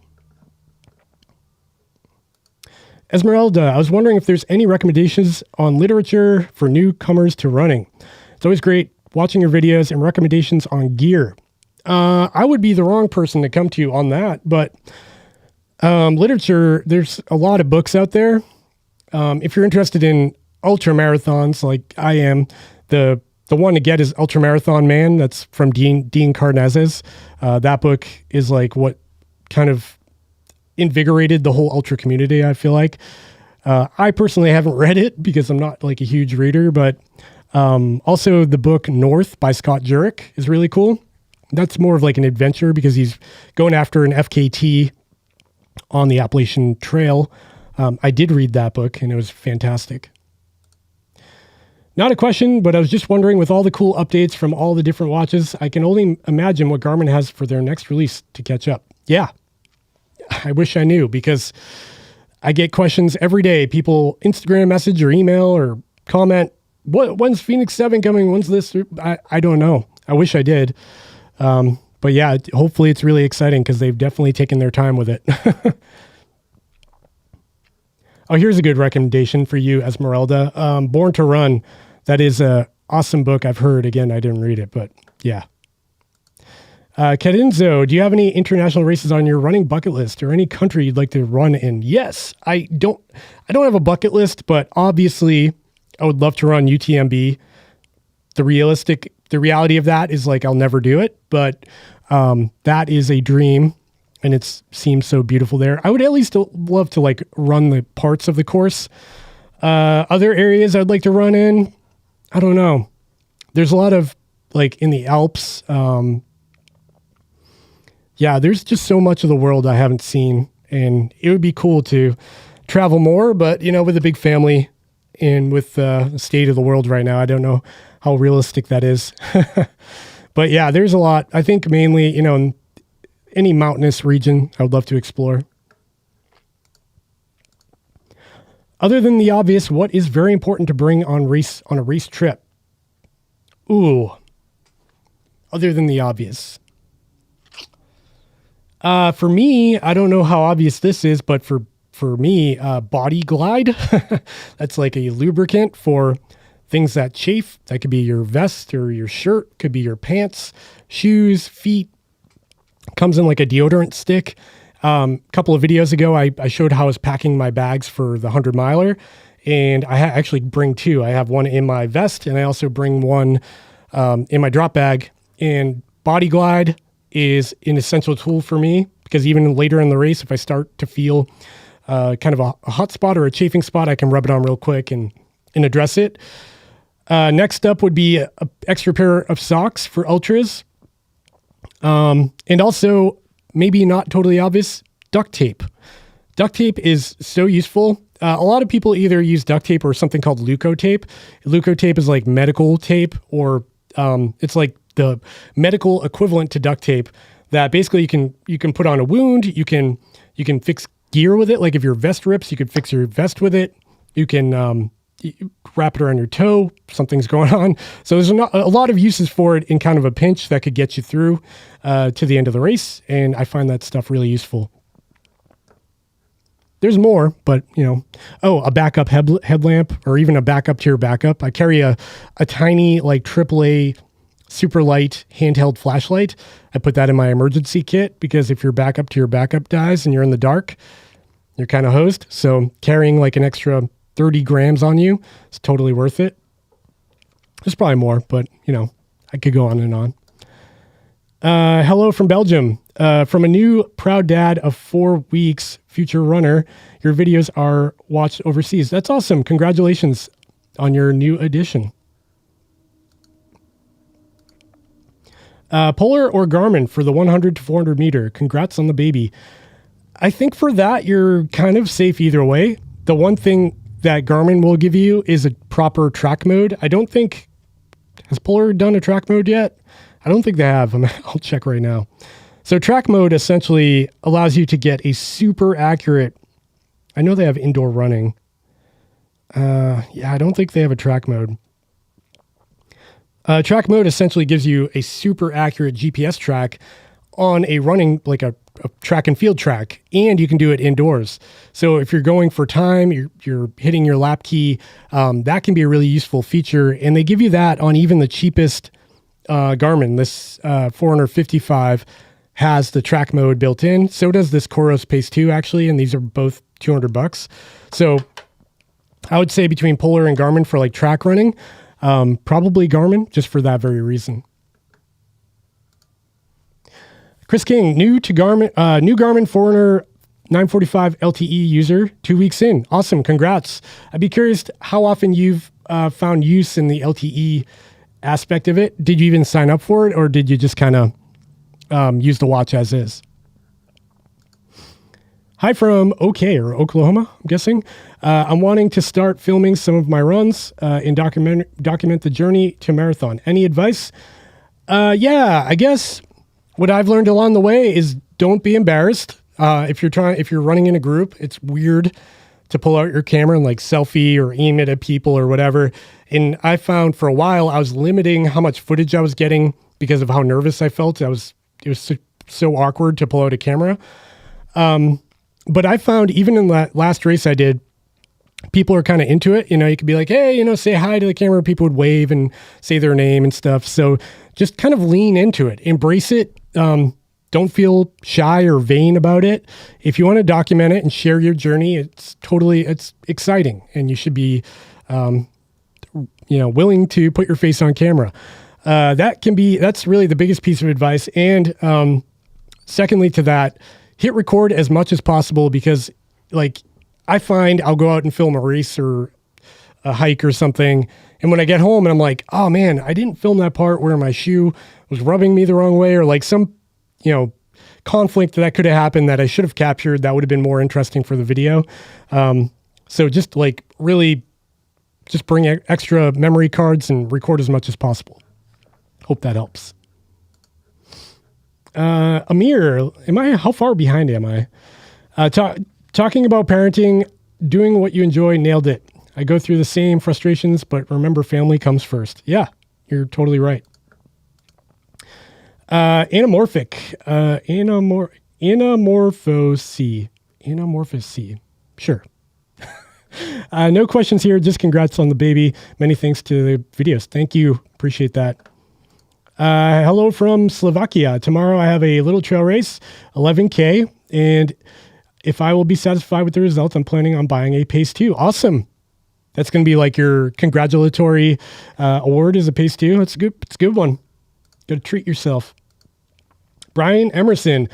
Esmeralda, I was wondering if there's any recommendations on literature for newcomers to running. It's always great watching your videos and recommendations on gear. I would be the wrong person to come to you on that, but literature, there's a lot of books out there. If you're interested in ultramarathons like I am, the one to get is Ultramarathon Man. That's from Dean Karnazes. That book is like what kind of invigorated the whole ultra community, I feel like. I personally haven't read it because I'm not like a huge reader, but also the book North by Scott Jurek is really cool. That's more of like an adventure because he's going after an FKT on the Appalachian Trail. I did read that book and it was fantastic. Not a question, but I was just wondering, with all the cool updates from all the different watches, I can only imagine what Garmin has for their next release to catch up. Yeah, I wish I knew because I get questions every day. People Instagram message or email or comment, when's Fenix 7 coming? When's this? I don't know. I wish I did. But yeah, hopefully it's really exciting because they've definitely taken their time with it. Oh, here's a good recommendation for you, Esmeralda. Born to Run. That is a awesome book. I've heard. Again, I didn't read it, but yeah. Cadinzo, do you have any international races on your running bucket list or any country you'd like to run in? Yes, I don't have a bucket list, but obviously I would love to run UTMB. The reality of that is like, I'll never do it, but that is a dream. And it seems so beautiful there. I would at least love to like run the parts of the course. Other areas I'd like to run in, I don't know. There's a lot of like in the Alps. Yeah, there's just so much of the world I haven't seen, and it would be cool to travel more, but with a big family and with the state of the world right now, I don't know how realistic that is. But yeah, there's a lot. I think mainly, in any mountainous region I would love to explore. Other than the obvious, what is very important to bring on a race trip? Ooh. Other than the obvious. For me, I don't know how obvious this is, but for me, Body Glide. That's like a lubricant for things that chafe. That could be your vest or your shirt, could be your pants, shoes, feet. Comes in like a deodorant stick. A couple of videos ago, I showed how I was packing my bags for the 100 miler, and I actually bring two. I have one in my vest, and I also bring one in my drop bag. And Body Glide is an essential tool for me, because even later in the race, if I start to feel kind of a hot spot or a chafing spot, I can rub it on real quick and address it. Next up would be an extra pair of socks for ultras. And also, maybe not totally obvious, duct tape. Duct tape is so useful. A lot of people either use duct tape or something called leukotape. Leukotape is like medical tape, or it's like the medical equivalent to duct tape that basically you can put on a wound. You can fix gear with it. Like if your vest rips, you could fix your vest with it. You can wrap it around your toe. Something's going on. So there's a lot of uses for it in kind of a pinch that could get you through to the end of the race. And I find that stuff really useful. There's more, but a backup headlamp, or even a backup to your backup. I carry a tiny like AAA super light handheld flashlight. I put that in my emergency kit, because if your backup to your backup dies and you're in the dark, you're kind of hosed. So carrying like an extra 30 grams on you is totally worth it. There's probably more, but I could go on and on. Hello from Belgium. From a new proud dad of 4 weeks, future runner, your videos are watched overseas. That's awesome. Congratulations on your new addition. Polar or Garmin for the 100 to 400 meter. Congrats on the baby. I think for that, you're kind of safe either way. The one thing that Garmin will give you is a proper track mode. I don't think, has Polar done a track mode yet? I don't think they have. I'll check right now. So track mode essentially allows you to get a super accurate, I know they have indoor running. I don't think they have a track mode. Track mode essentially gives you a super accurate GPS track on a running, like a track and field track, and you can do it indoors. So if you're going for time, you're hitting your lap key, that can be a really useful feature. And they give you that on even the cheapest Garmin. This Forerunner 55 has the track mode built in. So does this COROS Pace 2 actually, and these are both $200. So I would say between Polar and Garmin for like track running, probably Garmin, just for that very reason. Chris King, new Garmin Forerunner 945 LTE user, 2 weeks in. Awesome, congrats. I'd be curious how often you've found use in the LTE aspect of it. Did you even sign up for it, or did you just kind of use the watch as is? Hi from Oklahoma, I'm guessing. I'm wanting to start filming some of my runs and document the journey to marathon. Any advice? Yeah, I guess what I've learned along the way is don't be embarrassed. If you're running in a group, it's weird to pull out your camera and like selfie or aim it at people or whatever. And I found for a while I was limiting how much footage I was getting because of how nervous I felt. It was so awkward to pull out a camera. But I found even in that last race I did, people are kind of into it. You could be like, hey, say hi to the camera. People would wave and say their name and stuff. So just kind of lean into it, embrace it. Don't feel shy or vain about it. If you want to document it and share your journey, it's exciting, and you should be, willing to put your face on camera. That's really the biggest piece of advice. And, secondly to that, hit record as much as possible, because like I find I'll go out and film a race or a hike or something. And when I get home and I'm like, oh man, I didn't film that part where my shoe was rubbing me the wrong way, or like some, conflict that could have happened that I should have captured, that would have been more interesting for the video. So just like really just bring extra memory cards and record as much as possible. Hope that helps. Amir, how far behind am I? Talking about parenting, doing what you enjoy, nailed it. I go through the same frustrations, but remember, family comes first. Yeah, you're totally right. Anamorphic, anamorphosy. Sure. No questions here. Just congrats on the baby. Many thanks to the videos. Thank you. Appreciate that. Hello from Slovakia. Tomorrow I have a little trail race, 11K. And if I will be satisfied with the results, I'm planning on buying a Pace 2. Awesome. That's going to be like your congratulatory award as a Pace 2. It's a good one. Got to treat yourself. Brian Emerson.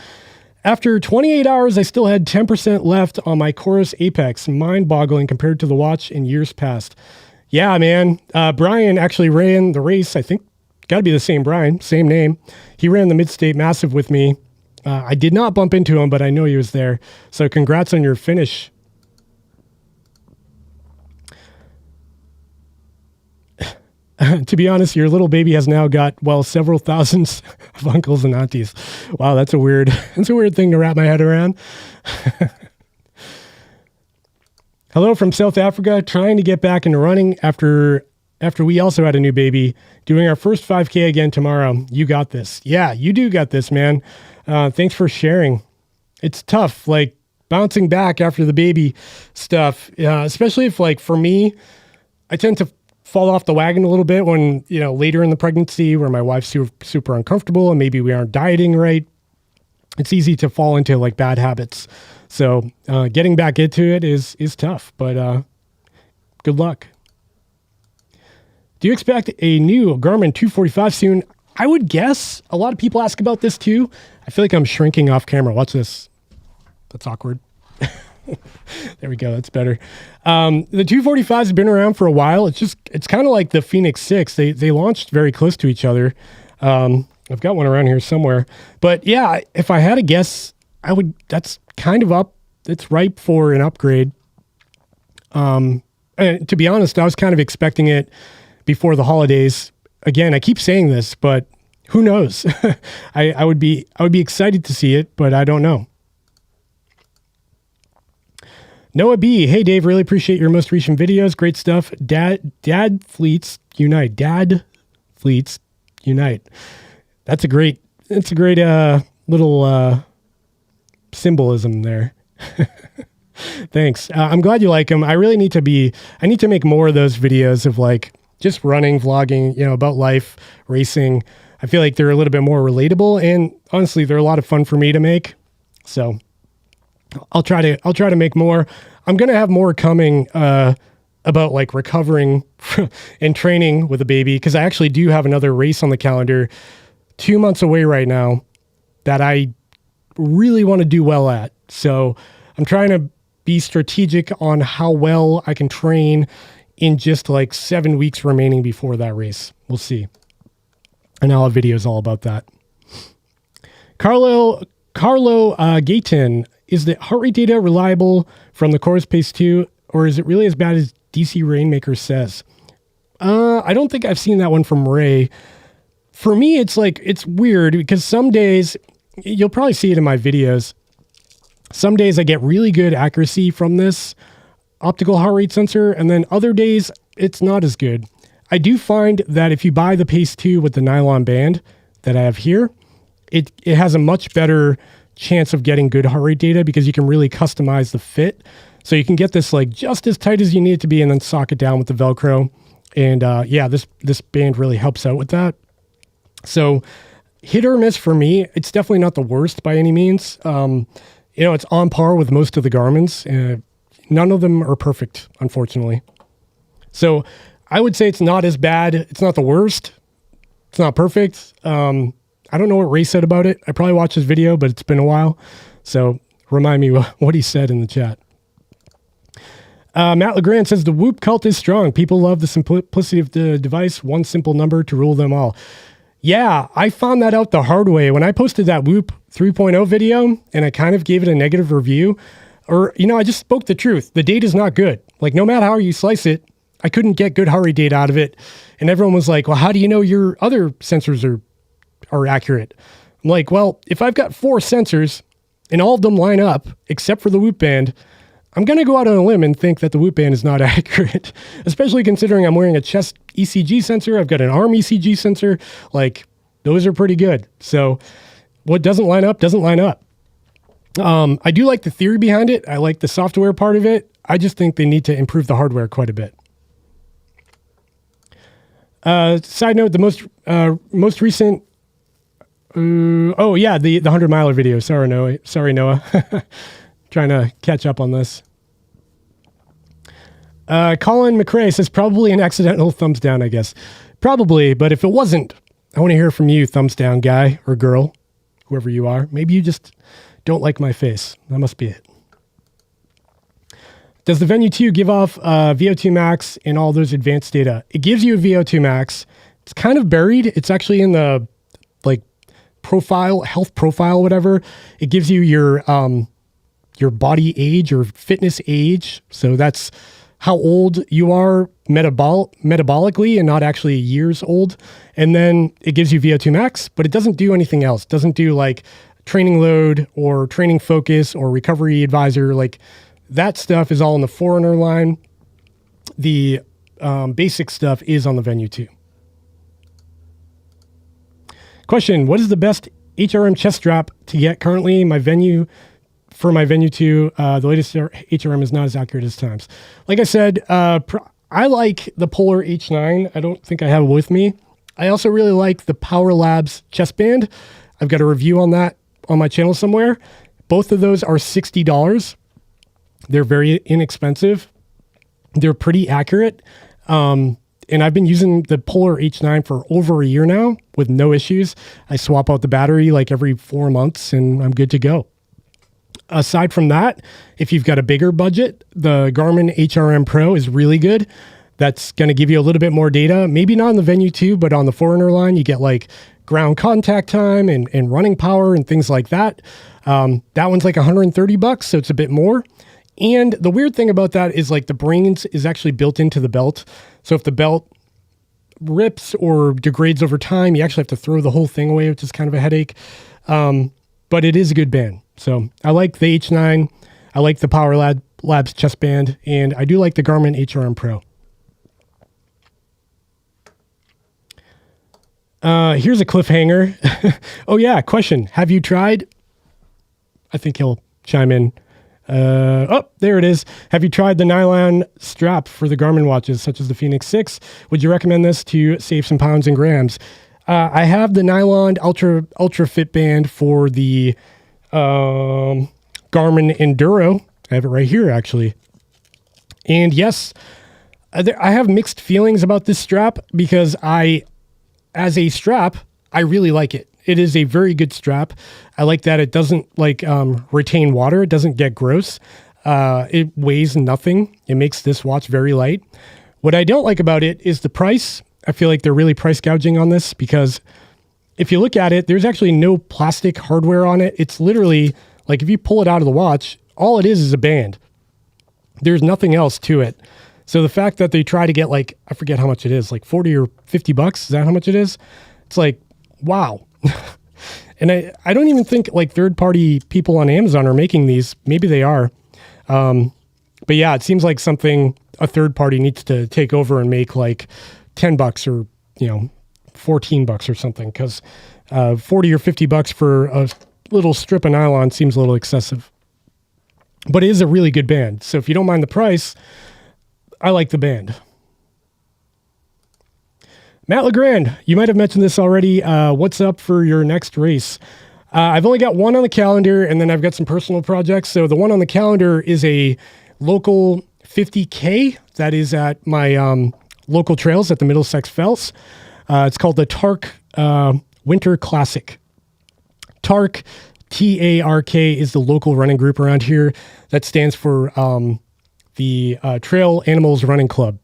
After 28 hours, I still had 10% left on my COROS Apex. Mind-boggling compared to the watch in years past. Yeah, man. Brian actually ran the race. I think got to be the same Brian, same name. He ran the Mid-State Massive with me. I did not bump into him, but I know he was there. So congrats on your finish. To be honest, your little baby has now got, several thousands of uncles and aunties. Wow, that's a weird thing to wrap my head around. Hello from South Africa, trying to get back into running after we also had a new baby, doing our first 5K again tomorrow. You got this. Yeah, you do got this, man. Thanks for sharing. It's tough, like bouncing back after the baby stuff, especially if, like, for me, I tend to fall off the wagon a little bit when, later in the pregnancy where my wife's super uncomfortable and maybe we aren't dieting right. It's easy to fall into like bad habits. So getting back into it is tough, but good luck. Do you expect a new Garmin 245 soon? I would guess. A lot of people ask about this too. I feel like I'm shrinking off camera. Watch this. That's awkward. There we go. That's better. The 245s have been around for a while. It's kind of like the Fenix 6. They launched very close to each other. I've got one around here somewhere, but yeah, if I had a guess, that's kind of up. It's ripe for an upgrade. And to be honest, I was kind of expecting it before the holidays. Again, I keep saying this, but who knows? I would be excited to see it, but I don't know. Noah B. Hey, Dave, really appreciate your most recent videos. Great stuff. Dad Fleets Unite. Dad Fleets Unite. That's a great little symbolism there. Thanks. I'm glad you like them. I need to make more of those videos of like just running, vlogging, about life, racing. I feel like they're a little bit more relatable, and honestly, they're a lot of fun for me to make. So I'll try to make more. I'm going to have more coming about like recovering and training with a baby, because I actually do have another race on the calendar 2 months away right now that I really want to do well at. So I'm trying to be strategic on how well I can train in just like 7 weeks remaining before that race. We'll see. And I'll have videos all about that. Carlo Gayton. Is the heart rate data reliable from the COROS Pace 2, or is it really as bad as DC Rainmaker says? I don't think I've seen that one from Ray. For me, it's weird because some days, you'll probably see it in my videos, some days I get really good accuracy from this optical heart rate sensor, and then other days it's not as good. I do find that if you buy the Pace 2 with the nylon band that I have here, it has a much better chance of getting good heart rate data because you can really customize the fit. So you can get this like just as tight as you need it to be and then sock it down with the Velcro. And this band really helps out with that. So hit or miss for me. It's definitely not the worst by any means. It's on par with most of the Garmin's. None of them are perfect, unfortunately. So I would say it's not as bad. It's not the worst. It's not perfect. I don't know what Ray said about it. I probably watched his video, but it's been a while. So remind me what he said in the chat. Matt LeGrand says the Whoop cult is strong. People love the simplicity of the device, one simple number to rule them all. Yeah, I found that out the hard way. When I posted that Whoop 3.0 video and I kind of gave it a negative review, or, I just spoke the truth. The data is not good. Like, no matter how you slice it, I couldn't get good heart rate data out of it. And everyone was like, well, how do you know your other sensors are accurate? I'm like, well, if I've got 4 sensors and all of them line up, except for the Whoop band, I'm going to go out on a limb and think that the Whoop band is not accurate, especially considering I'm wearing a chest ECG sensor. I've got an arm ECG sensor. Like, those are pretty good. So what doesn't line up, doesn't line up. I do like the theory behind it. I like the software part of it. I just think they need to improve the hardware quite a bit. Side note, the most recent, the 100 miler video. Sorry, Noah. Trying to catch up on this. Colin McRae says probably an accidental thumbs down, I guess. Probably, but if it wasn't, I want to hear from you, thumbs down guy or girl, whoever you are. Maybe you just don't like my face. That must be it. Does the Venue 2 give off VO2 max and all those advanced data? It gives you a VO2 max. It's kind of buried. It's actually in the profile, health profile, whatever. It gives you your body age or fitness age. So that's how old you are metabolically and not actually years old. And then it gives you VO2 max, but it doesn't do anything else. It doesn't do like training load or training focus or recovery advisor. Like that stuff is all in the Forerunner line. The basic stuff is on the Venue 2. Question, what is the best HRM chest strap to get currently? For my Venue 2, the latest HRM is not as accurate as times. Like I said, I like the Polar H9. I don't think I have it with me. I also really like the Power Labs chest band. I've got a review on that on my channel somewhere. Both of those are $60. They're very inexpensive. They're pretty accurate. And I've been using the Polar H9 for over a year now with no issues. I swap out the battery like every 4 months and I'm good to go. Aside from that, if you've got a bigger budget, the Garmin HRM Pro is really good. That's going to give you a little bit more data. Maybe not on the Venue 2, but on the Forerunner line, you get like ground contact time and running power and things like that. That one's like $130, so it's a bit more. And the weird thing about that is like the brains is actually built into the belt. So if the belt rips or degrades over time, you actually have to throw the whole thing away, which is kind of a headache. But it is a good band. So I like the H9. I like the Power Labs chest band. And I do like the Garmin HRM Pro. Here's a cliffhanger. Oh yeah, question. Have you tried? I think he'll chime in. There it is. Have you tried the nylon strap for the Garmin watches, such as the Fenix 6? Would you recommend this to save some pounds and grams? I have the nylon ultra fit band for the Garmin Enduro. I have it right here, actually. And yes, I have mixed feelings about this strap because as a strap, I really like it. It is a very good strap. I like that it doesn't retain water. It doesn't get gross. It weighs nothing. It makes this watch very light. What I don't like about it is the price. I feel like they're really price gouging on this because if you look at it, there's actually no plastic hardware on it. It's literally like if you pull it out of the watch, all it is a band. There's nothing else to it. So the fact that they try to get like, I forget how much it is, like 40 or 50 bucks. Is that how much it is? It's like, wow. And I don't even think like third-party people on Amazon are making these. Maybe they are. But yeah, it seems like something a third party needs to take over and make like $10 or, $14 or something. Cause, 40 or 50 bucks for a little strip of nylon seems a little excessive, but it is a really good band. So if you don't mind the price, I like the band. Matt LeGrand, you might have mentioned this already. What's up for your next race? I've only got one on the calendar, and then I've got some personal projects. So the one on the calendar is a local 50K that is at my local trails at the Middlesex Fells. It's called the TARC Winter Classic. TARC, T-A-R-K, is the local running group around here. That stands for the Trail Animals Running Club.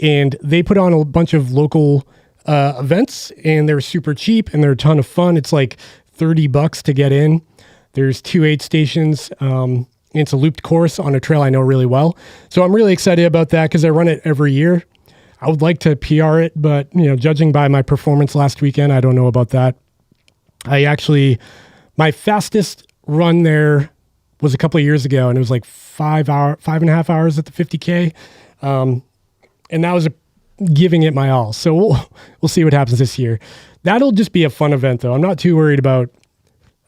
And they put on a bunch of local events, and they're super cheap, and they're a ton of fun. It's like $30 to get in. There's 2 aid stations. It's a looped course on a trail I know really well. So I'm really excited about that because I run it every year. I would like to PR it, but judging by my performance last weekend, I don't know about that. My fastest run there was a couple of years ago, and it was like 5.5 hours at the 50K. And that was giving it my all. So we'll see what happens this year. That'll just be a fun event, though. I'm not too worried about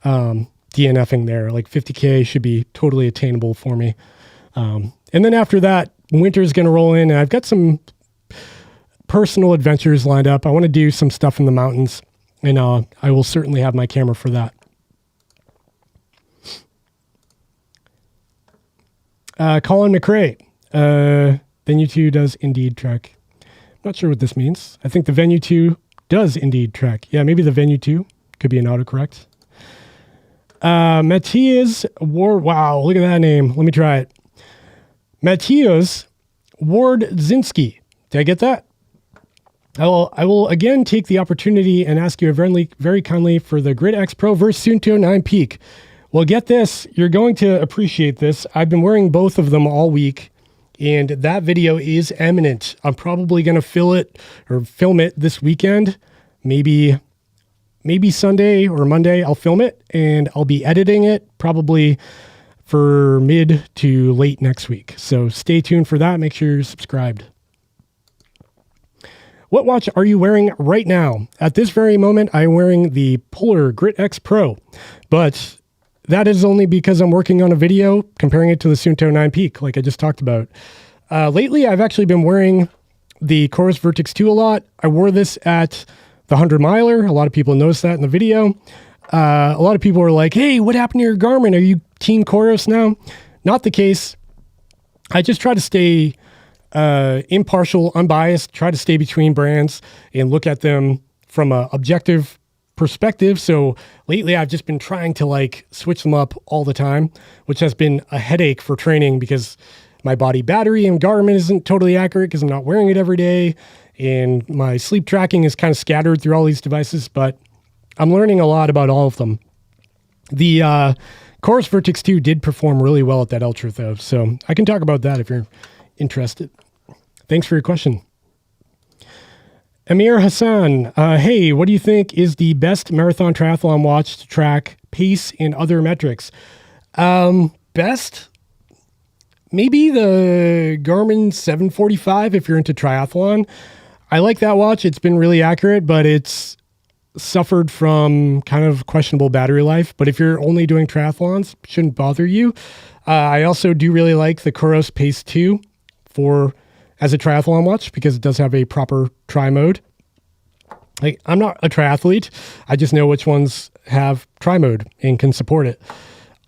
DNFing there. Like 50K should be totally attainable for me. And then after that, winter's going to roll in, and I've got some personal adventures lined up. I want to do some stuff in the mountains, and I will certainly have my camera for that. Colin McRae. Venue 2 does indeed track. Not sure what this means. I think the Venue 2 does indeed track. Yeah, maybe the Venue 2 could be an autocorrect. Matthias Ward. Wow, look at that name. Let me try it. Matthias Wardzinski. Did I get that? I will again take the opportunity and ask you very kindly for the Grid X Pro versus Suunto 9 Peak. Well, get this. You're going to appreciate this. I've been wearing both of them all week, and that video is imminent. I'm probably going to film it this weekend. Maybe Sunday or Monday I'll film it, and I'll be editing it probably for mid to late next week. So stay tuned for that. Make sure you're subscribed. What watch are you wearing right now? At this very moment, I'm wearing the Polar Grit X Pro, but that is only because I'm working on a video comparing it to the Suunto 9 Peak, like I just talked about. Lately, I've actually been wearing the COROS VERTIX 2 a lot. I wore this at the 100 miler. A lot of people noticed that in the video. A lot of people were like, hey, what happened to your Garmin? Are you Team COROS now? Not the case. I just try to stay impartial, unbiased, try to stay between brands and look at them from an objective perspective. So lately I've just been trying to switch them up all the time, which has been a headache for training because my body battery and Garmin isn't totally accurate because I'm not wearing it every day. And my sleep tracking is kind of scattered through all these devices, but I'm learning a lot about all of them. The COROS VERTIX 2 did perform really well at that Ultra though. So I can talk about that if you're interested. Thanks for your question. Amir Hassan, hey, what do you think is the best marathon triathlon watch to track pace and other metrics? Best? Maybe the Garmin 745 if you're into triathlon. I like that watch. It's been really accurate, but it's suffered from kind of questionable battery life. But if you're only doing triathlons, it shouldn't bother you. I also do really like the COROS Pace 2 as a triathlon watch because it does have a proper tri mode. I'm not a triathlete. I just know which ones have tri mode and can support it.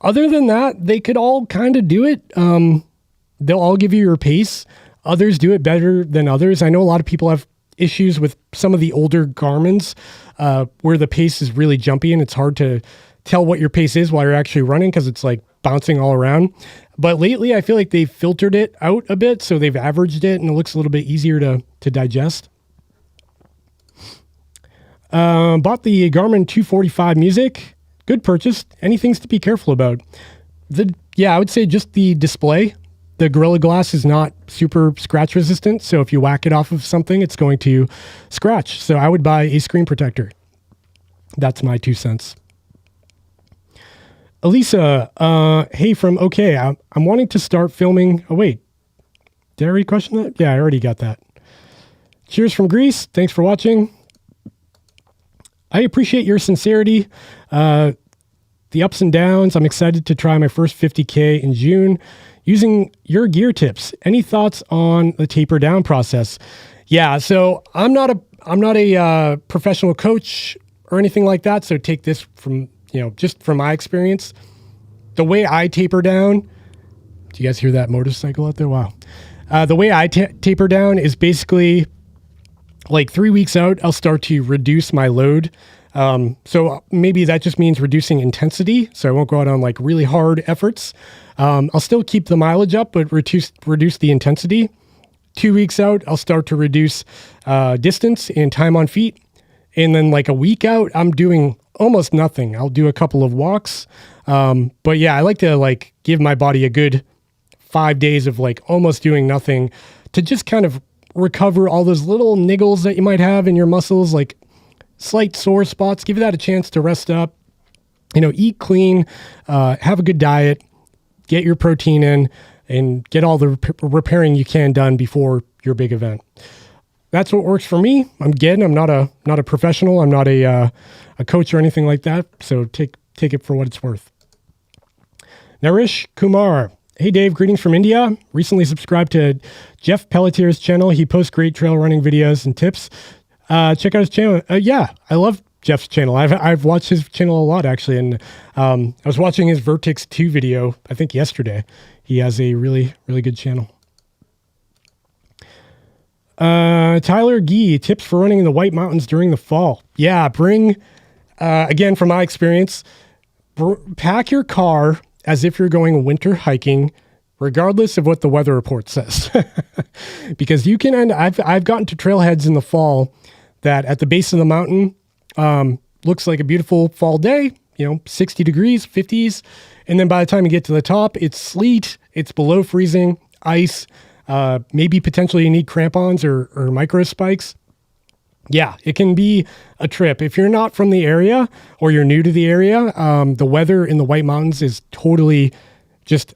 Other than that, they could all kind of do it. They'll all give you your pace. Others do it better than others. I know a lot of people have issues with some of the older Garmins where the pace is really jumpy and it's hard to tell what your pace is while you're actually running because it's bouncing all around. But lately, I feel like they've filtered it out a bit, so they've averaged it and it looks a little bit easier to digest. Bought the Garmin 245 Music. Good purchase. Any things to be careful about? I would say just the display. The Gorilla Glass is not super scratch resistant, so if you whack it off of something, it's going to scratch. So I would buy a screen protector. That's my 2 cents. Elisa, hey from OK, I'm wanting to start filming. Oh, wait. Did I already question that? Yeah, I already got that. Cheers from Greece. Thanks for watching. I appreciate your sincerity. The ups and downs. I'm excited to try my first 50K in June using your gear tips. Any thoughts on the taper down process? Yeah, so I'm not a professional coach or anything like that. So take this from just from my experience. The way I taper down. Do you guys hear that motorcycle out there? Wow. The way I taper down is basically 3 weeks out, I'll start to reduce my load So maybe that just means reducing intensity. So I won't go out on like really hard efforts. I'll still keep the mileage up, but reduce the intensity. 2 weeks out, I'll start to reduce distance and time on feet. And then like a week out, I'm doing almost nothing. I'll do a couple of walks. But yeah, I like to like give my body a good 5 days of like almost doing nothing to just kind of recover all those little niggles that you might have in your muscles, like slight sore spots. Give that a chance to rest up, eat clean, have a good diet, get your protein in, and get all the repairing you can done before your big event. That's what works for me. I'm not a professional. I'm not a coach or anything like that. So take it for what it's worth. Naresh Kumar. Hey Dave, greetings from India. Recently subscribed to Jeff Pelletier's channel. He posts great trail running videos and tips. Check out his channel. Yeah, I love Jeff's channel. I've watched his channel a lot actually, and I was watching his VERTIX 2 video, I think yesterday. He has a really, really good channel. Tyler Gee, tips for running in the White Mountains during the fall. Yeah, bring, again, from my experience, pack your car as if you're going winter hiking, regardless of what the weather report says. Because you can I've gotten to trailheads in the fall that at the base of the mountain, looks like a beautiful fall day, 60 degrees, 50s. And then by the time you get to the top, it's sleet, it's below freezing, ice, maybe potentially you need crampons or micro spikes. Yeah, it can be a trip. If you're not from the area or you're new to the area, the weather in the White Mountains is totally just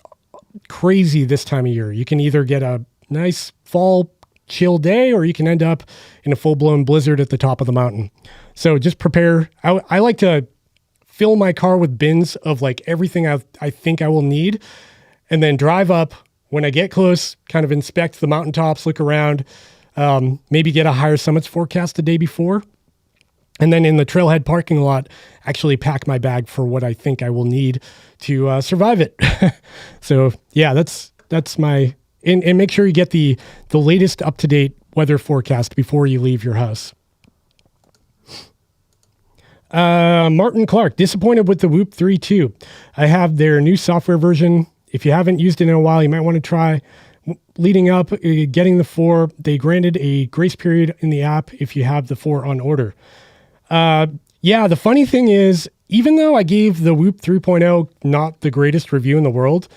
crazy this time of year. You can either get a nice fall chill day or you can end up in a full-blown blizzard at the top of the mountain. So just prepare. I like to fill my car with bins of like everything I think I will need, and then drive up. When I get close, kind of inspect the mountaintops, look around, maybe get a higher summits forecast the day before. And then in the trailhead parking lot, actually pack my bag for what I think I will need to survive it. So yeah, that's my, and make sure you get the latest up-to-date weather forecast before you leave your house. Martin Clark, disappointed with the Whoop 3.2. I have their new software version. If you haven't used it in a while, you might want to try. Leading up, getting the 4, they granted a grace period in the app if you have the 4 on order. Yeah, the funny thing is, even though I gave the Whoop 3.0 not the greatest review in the world,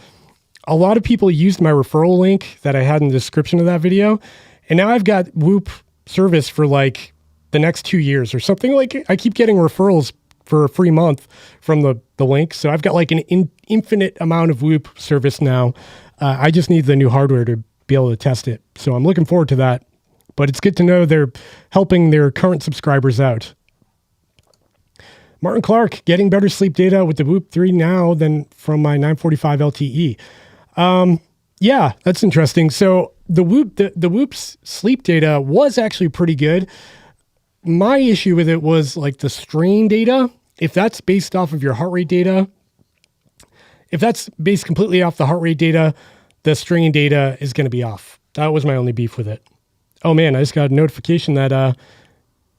a lot of people used my referral link that I had in the description of that video. And now I've got Whoop service for like the next 2 years or something. Like I keep getting referrals for a free month from the link. So I've got like an infinite amount of Whoop service now. I just need the new hardware to be able to test it. So I'm looking forward to that. But it's good to know they're helping their current subscribers out. Martin Clark, getting better sleep data with the Whoop 3 now than from my 945 LTE. Yeah, that's interesting. So the Whoop's sleep data was actually pretty good. My issue with it was like the strain data. If that's based off of your heart rate data, if that's based completely off the heart rate data, the strain data is going to be off. That was my only beef with it. Oh man, I just got a notification that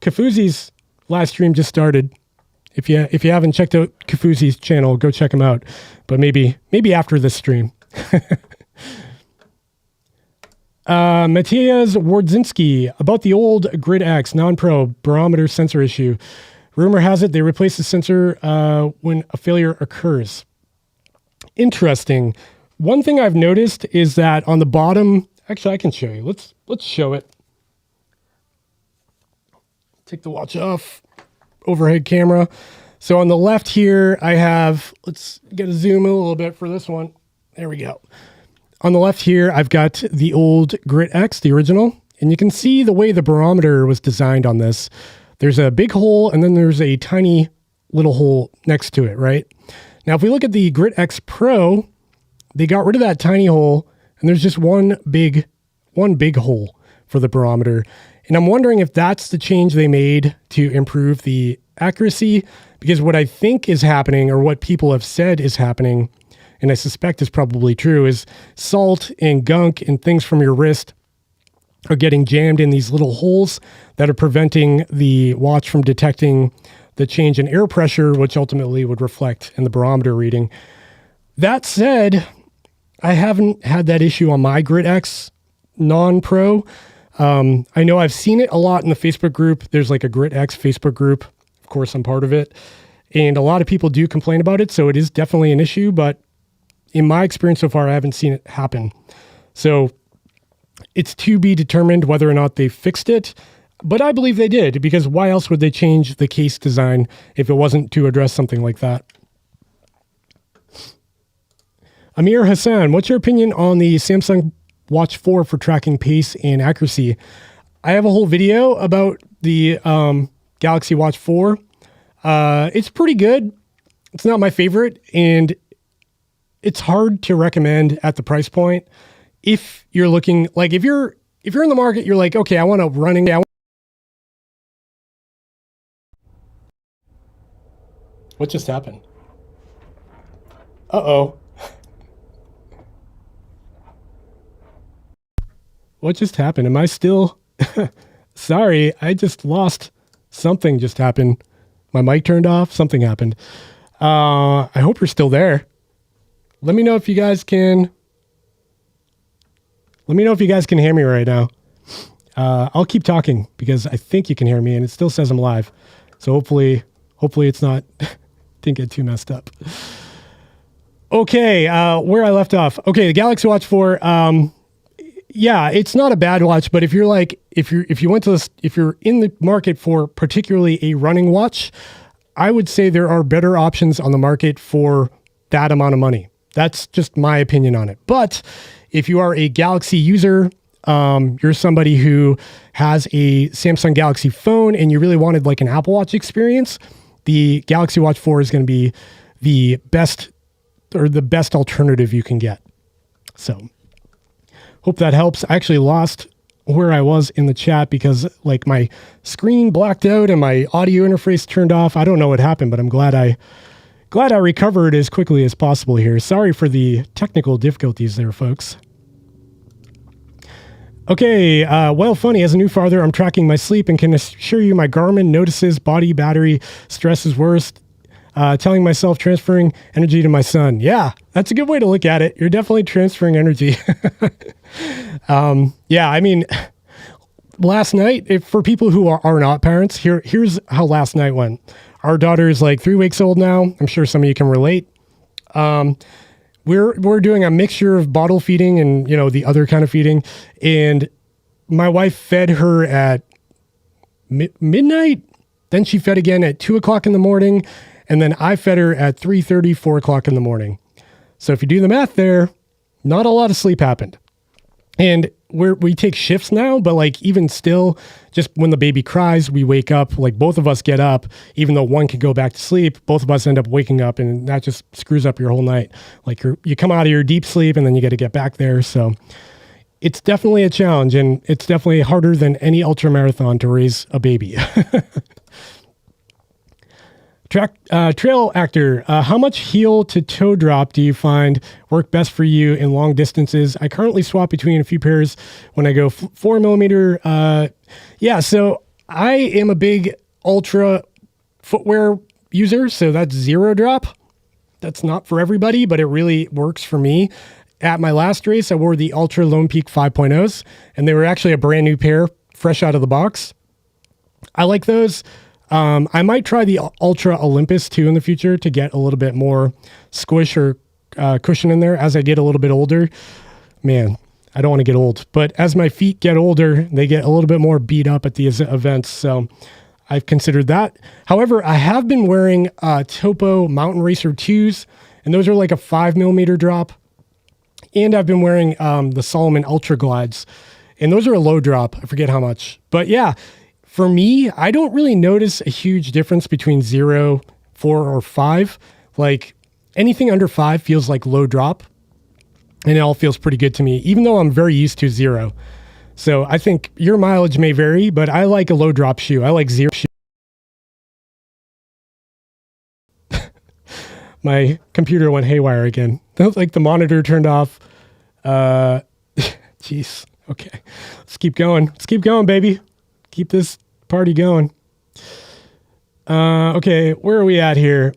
Kafuzi's live stream just started. If you haven't checked out Kafuzi's channel, go check him out. But maybe after this stream. Matthias Wardzinski, about the old Grid X non-pro barometer sensor issue. Rumor has it they replace the sensor when a failure occurs. Interesting. One thing I've noticed is that on the bottom, actually I can show you. Let's show it. Take the watch off. Overhead camera. So on the left here, I have, let's get a zoom in a little bit for this one. There we go. On the left here, I've got the old Grit X, the original, and you can see the way the barometer was designed on this. There's a big hole and then there's a tiny little hole next to it, right? Now, if we look at the Grit X Pro, they got rid of that tiny hole and there's just one big hole for the barometer. And I'm wondering if that's the change they made to improve the accuracy, because what I think is happening, or what people have said is happening, and I suspect is probably true, is salt and gunk and things from your wrist are getting jammed in these little holes that are preventing the watch from detecting the change in air pressure, which ultimately would reflect in the barometer reading. That said, I haven't had that issue on my Grit X non-pro. I know I've seen it a lot in the Facebook group. There's like a Grit X Facebook group. Of course, I'm part of it. And a lot of people do complain about it, so it is definitely an issue, but in my experience so far, I haven't seen it happen. So it's to be determined whether or not they fixed it, but I believe they did, because why else would they change the case design if it wasn't to address something like that? Amir Hassan, what's your opinion on the Samsung Watch 4 for tracking pace and accuracy? I have a whole video about the Galaxy Watch 4. It's pretty good. It's not my favorite, and it's hard to recommend at the price point. If you're looking, like if you're in the market, you're like, okay, I want a running. What just happened? Uh-oh. What just happened? Am I still? Sorry, I just lost. Something just happened. My mic turned off. Something happened. I hope you're still there. Let me know if you guys can. Let me know if you guys can hear me right now. I'll keep talking because I think you can hear me, and it still says I'm live. So hopefully it's not. Didn't get too messed up. Okay, where I left off. Okay, the Galaxy Watch 4. Yeah, it's not a bad watch, but if you're in the market for particularly a running watch, I would say there are better options on the market for that amount of money. That's just my opinion on it. But if you are a Galaxy user, you're somebody who has a Samsung Galaxy phone and you really wanted like an Apple Watch experience, the Galaxy Watch 4 is going to be the best alternative you can get. So hope that helps. I actually lost where I was in the chat because like my screen blacked out and my audio interface turned off. I don't know what happened, but I'm glad I recovered as quickly as possible here. Sorry for the technical difficulties there, folks. Okay, well, funny, as a new father, I'm tracking my sleep and can assure you my Garmin notices body battery stress is worse. Telling myself transferring energy to my son. Yeah, that's a good way to look at it. You're definitely transferring energy. Yeah, I mean, last night, for people who are not parents, here's how last night went. Our daughter is like 3 weeks old now. I'm sure some of you can relate. We're doing a mixture of bottle feeding and, you know, the other kind of feeding. And my wife fed her at midnight. Then she fed again at 2 o'clock in the morning. And then I fed her at 3:30, 4 o'clock in the morning. So if you do the math there, not a lot of sleep happened. And we take shifts now, but like even still, just when the baby cries, we wake up, like both of us get up, even though one can go back to sleep, both of us end up waking up, and that just screws up your whole night. Like you come out of your deep sleep and then you got to get back there. So it's definitely a challenge, and it's definitely harder than any ultramarathon to raise a baby. Trail actor, how much heel to toe drop do you find work best for you in long distances? I currently swap between a few pairs when I go 4 millimeter. Yeah, so I am a big ultra footwear user, so that's zero drop. That's not for everybody, but it really works for me. At my last race, I wore the Ultra Lone Peak 5.0s, and they were actually a brand new pair, fresh out of the box. I like those. I might try the Ultra Olympus too in the future to get a little bit more squish or cushion in there as I get a little bit older. Man, I don't want to get old, but as my feet get older, they get a little bit more beat up at these events. So I've considered that. However, I have been wearing Topo Mountain Racer 2s, and those are like a 5 millimeter drop. And I've been wearing the Salomon Ultra Glides, and those are a low drop. I forget how much, but yeah. For me, I don't really notice a huge difference between 0, 4, or 5. Like anything under 5 feels like low drop, and it all feels pretty good to me, even though I'm very used to 0. So I think your mileage may vary, but I like a low drop shoe. I like 0 shoe. My computer went haywire again. Like the monitor turned off. Jeez. Okay. Let's keep going. Let's keep going, baby. Keep this party going. Okay, where are we at here?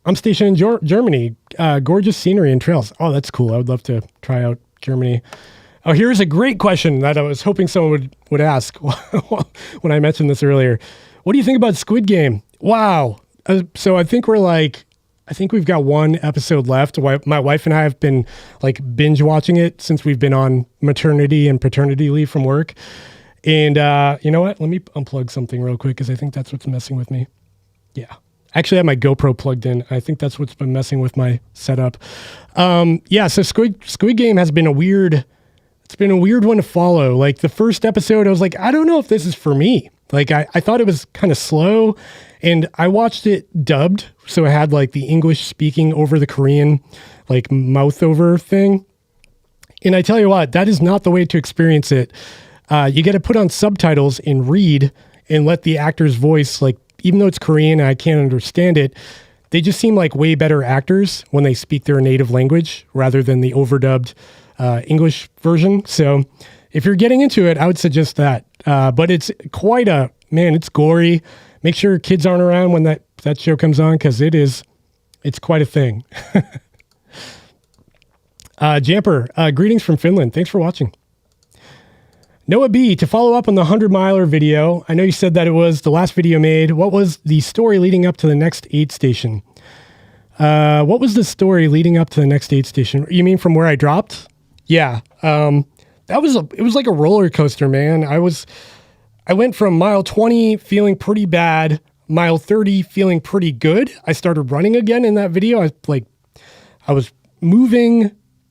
I'm stationed in Germany. Gorgeous scenery and trails. Oh, that's cool. I would love to try out Germany. Oh, here's a great question that I was hoping someone would ask when I mentioned this earlier. What do you think about Squid Game? Wow. So I think we've got one episode left. My wife and I have been like binge watching it since we've been on maternity and paternity leave from work. And you know what? Let me unplug something real quick because I think that's what's messing with me. Yeah. I actually have my GoPro plugged in. I think that's what's been messing with my setup. Yeah, so Squid Game has been it's been a weird one to follow. Like the first episode, I was like, I don't know if this is for me. Like I thought it was kind of slow, and I watched it dubbed. So I had like the English speaking over the Korean, like mouth over thing. And I tell you what, that is not the way to experience it. You got to put on subtitles and read and let the actor's voice, like, even though it's Korean and I can't understand it, they just seem like way better actors when they speak their native language rather than the overdubbed English version. So if you're getting into it, I would suggest that. But it's it's gory. Make sure kids aren't around when that show comes on because it's quite a thing. Jamper, greetings from Finland. Thanks for watching. Noah B, to follow up on the 100 miler video, I know you said that it was the last video made. What was the story leading up to the next aid station? What was the story leading up to the next aid station? You mean from where I dropped? Yeah. It was like a roller coaster, man. I went from mile 20 feeling pretty bad, mile 30 feeling pretty good. I started running again in that video. I was moving.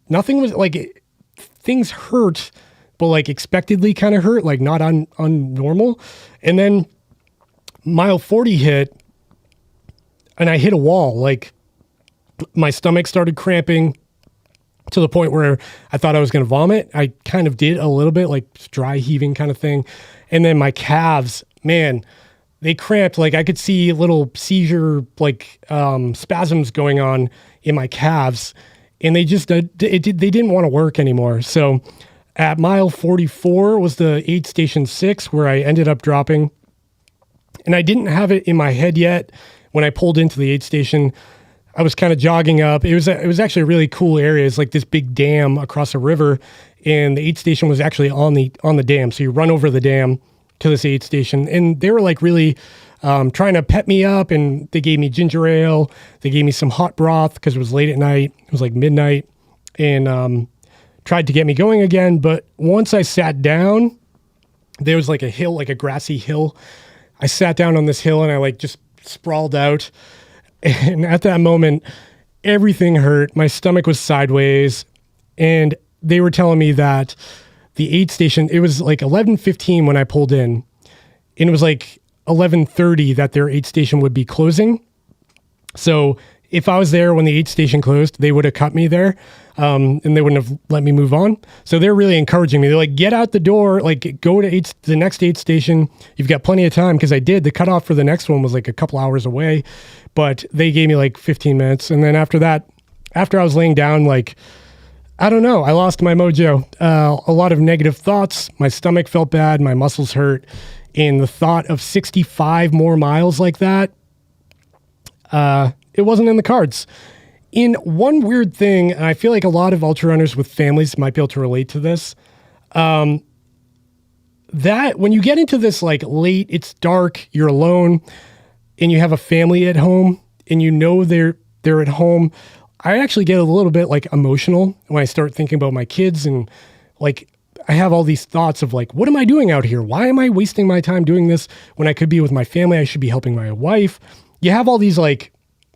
Nothing was like, things hurt, but like expectedly kind of hurt, like not unnormal. And then mile 40 hit and I hit a wall. Like my stomach started cramping to the point where I thought I was going to vomit. I kind of did a little bit, like dry heaving kind of thing. And then my calves, man, they cramped. Like I could see little seizure, like spasms going on in my calves, and they didn't want to work anymore. So at mile 44 was the aid station 6 where I ended up dropping, and I didn't have it in my head yet when I pulled into the aid station. I was kind of jogging up. It was actually a really cool area. It's like this big dam across a river, and the aid station was actually on the dam. So you run over the dam to this aid station, and they were like really trying to pep me up, and they gave me ginger ale. They gave me some hot broth because it was late at night. It was like midnight, and tried to get me going again. But once I sat down, there was like a hill, like a grassy hill. I sat down on this hill and I like just sprawled out. And at that moment, everything hurt. My stomach was sideways, and they were telling me that the aid station, it was like 11:15 when I pulled in, and it was like 11:30 that their aid station would be closing. So if I was there when the aid station closed, they would have cut me there, and they wouldn't have let me move on. So they're really encouraging me. They're like, get out the door, like go to the next aid station. You've got plenty of time, because I did. The cutoff for the next one was like a couple hours away, but they gave me like 15 minutes. And then after that, after I was laying down, like, I don't know, I lost my mojo. A lot of negative thoughts. My stomach felt bad. My muscles hurt. And the thought of 65 more miles like that, it wasn't in the cards. In one weird thing, and I feel like a lot of ultra runners with families might be able to relate to this, that when you get into this like late, it's dark, you're alone, and you have a family at home, and you know they're at home, I actually get a little bit like emotional when I start thinking about my kids, and like I have all these thoughts of like, what am I doing out here? Why am I wasting my time doing this when I could be with my family? I should be helping my wife. You have all these like,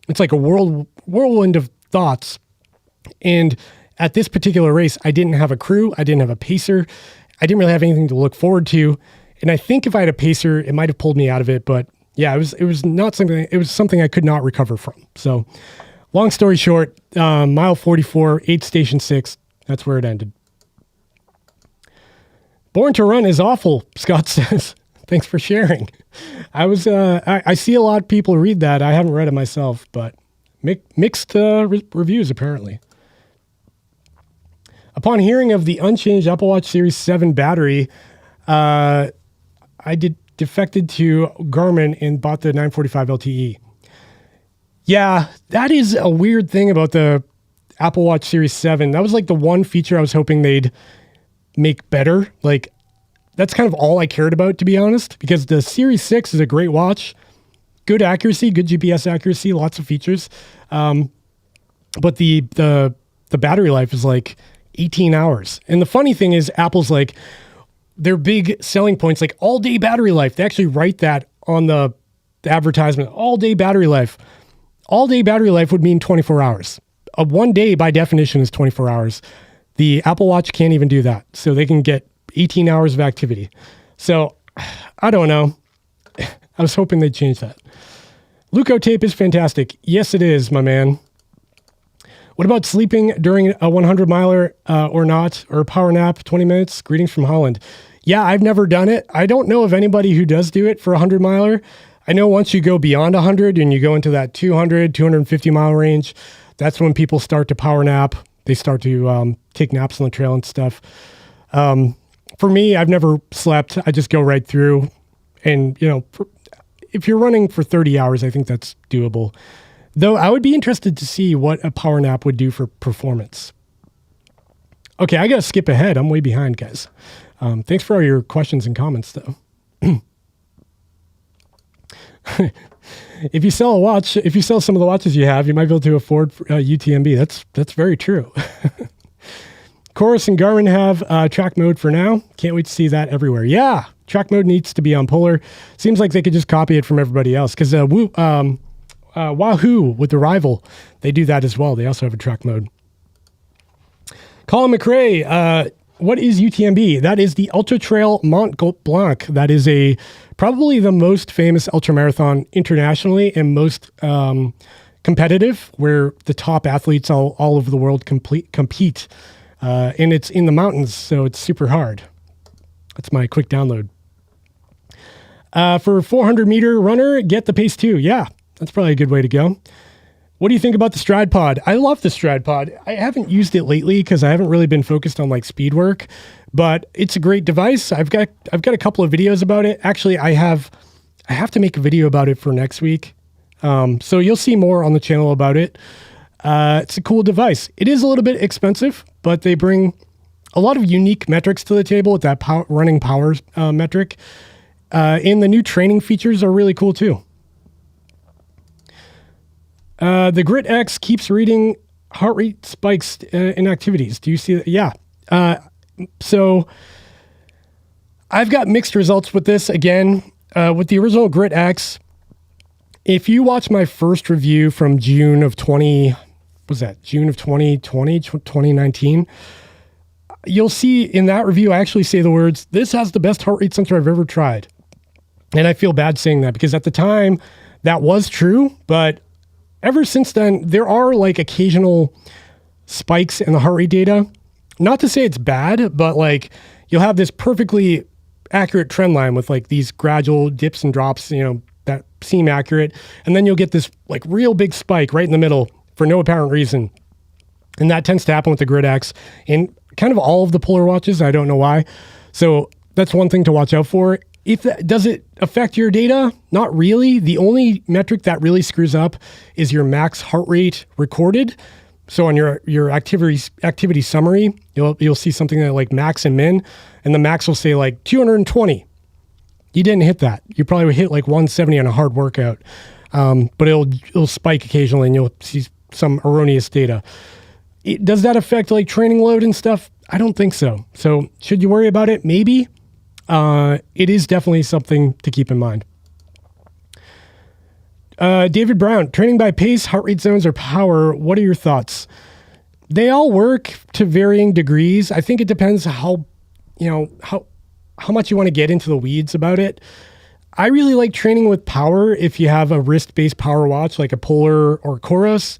it's like a whirlwind of thoughts. And at this particular race, I didn't have a crew. I didn't have a pacer. I didn't really have anything to look forward to. And I think if I had a pacer, it might have pulled me out of it. But yeah, it was not something, it was something I could not recover from. So long story short, mile 44, aid station 6, that's where it ended. Born to Run is awful, Scott says. Thanks for sharing. I see a lot of people read that. I haven't read it myself, but mixed reviews apparently. Upon hearing of the unchanged Apple Watch Series 7 battery, I did defected to Garmin and bought the 945 LTE. Yeah, that is a weird thing about the Apple Watch Series 7. That was like the one feature I was hoping they'd make better. Like, that's kind of all I cared about, to be honest, because the Series 6 is a great watch. Good accuracy, good GPS accuracy, lots of features. But the battery life is like 18 hours. And the funny thing is, Apple's like, their big selling points, like all-day battery life. They actually write that on the advertisement, all-day battery life. All-day battery life would mean 24 hours. A 1 day, by definition, is 24 hours. The Apple Watch can't even do that. So they can get 18 hours of activity. So, I don't know. I was hoping they'd change that. Luco tape is fantastic. Yes, it is, my man. What about sleeping during a 100 miler or not, or a power nap, 20 minutes? Greetings from Holland. Yeah, I've never done it. I don't know of anybody who does do it for a 100 miler. I know once you go beyond 100 and you go into that 200, 250 mile range, that's when people start to power nap. They start to take naps on the trail and stuff. For me, I've never slept. I just go right through. And, you know, if you're running for 30 hours, I think that's doable. Though I would be interested to see what a power nap would do for performance. Okay, I got to skip ahead. I'm way behind, guys. Thanks for all your questions and comments, though. If you sell a watch, if you sell some of the watches you have, you might be able to afford UTMB. That's very true. COROS and Garmin have track mode for now. Can't wait to see that everywhere. Yeah, track mode needs to be on Polar. Seems like they could just copy it from everybody else because Wahoo with the Rival, they do that as well. They also have a track mode. Colin McRae, what is UTMB? That is the Ultra Trail Mont Blanc. That is probably the most famous ultramarathon internationally and most competitive, where the top athletes all over the world compete. And it's in the mountains, so it's super hard. That's my quick download. For 400 meter runner, get the Pace 2. Yeah, that's probably a good way to go. What do you think about the Stride Pod? I love the Stride Pod. I haven't used it lately because I haven't really been focused on like speed work, but it's a great device. I've got a couple of videos about it. Actually, I have to make a video about it for next week. So you'll see more on the channel about it. It's a cool device. It is a little bit expensive, but they bring a lot of unique metrics to the table with that running power metric. And the new training features are really cool too. The Grit X keeps reading heart rate spikes in activities. Do you see that? Yeah. So I've got mixed results with this. Again, with the original Grit X, if you watch my first review from June of 2019, you'll see in that review, I actually say the words, "This has the best heart rate sensor I've ever tried." And I feel bad saying that because at the time that was true, but ever since then, there are like occasional spikes in the heart rate data. Not to say it's bad, but like you'll have this perfectly accurate trend line with like these gradual dips and drops, you know, that seem accurate. And then you'll get this like real big spike right in the middle for no apparent reason. And that tends to happen with the Grid X and kind of all of the Polar watches. I don't know why. So that's one thing to watch out for. Does it affect your data? Not really. The only metric that really screws up is your max heart rate recorded. So on your activity summary, you'll see something that like max and min, and the max will say like 220. You didn't hit that. You probably would hit like 170 on a hard workout, but it'll spike occasionally, and you'll see some erroneous data. Does that affect like training load and stuff? I don't think so. So should you worry about it? Maybe. It is definitely something to keep in mind. David Brown, training by pace, heart rate zones, or power. What are your thoughts? They all work to varying degrees. I think it depends how much you want to get into the weeds about it. I really like training with power. If you have a wrist-based power watch like a Polar or COROS,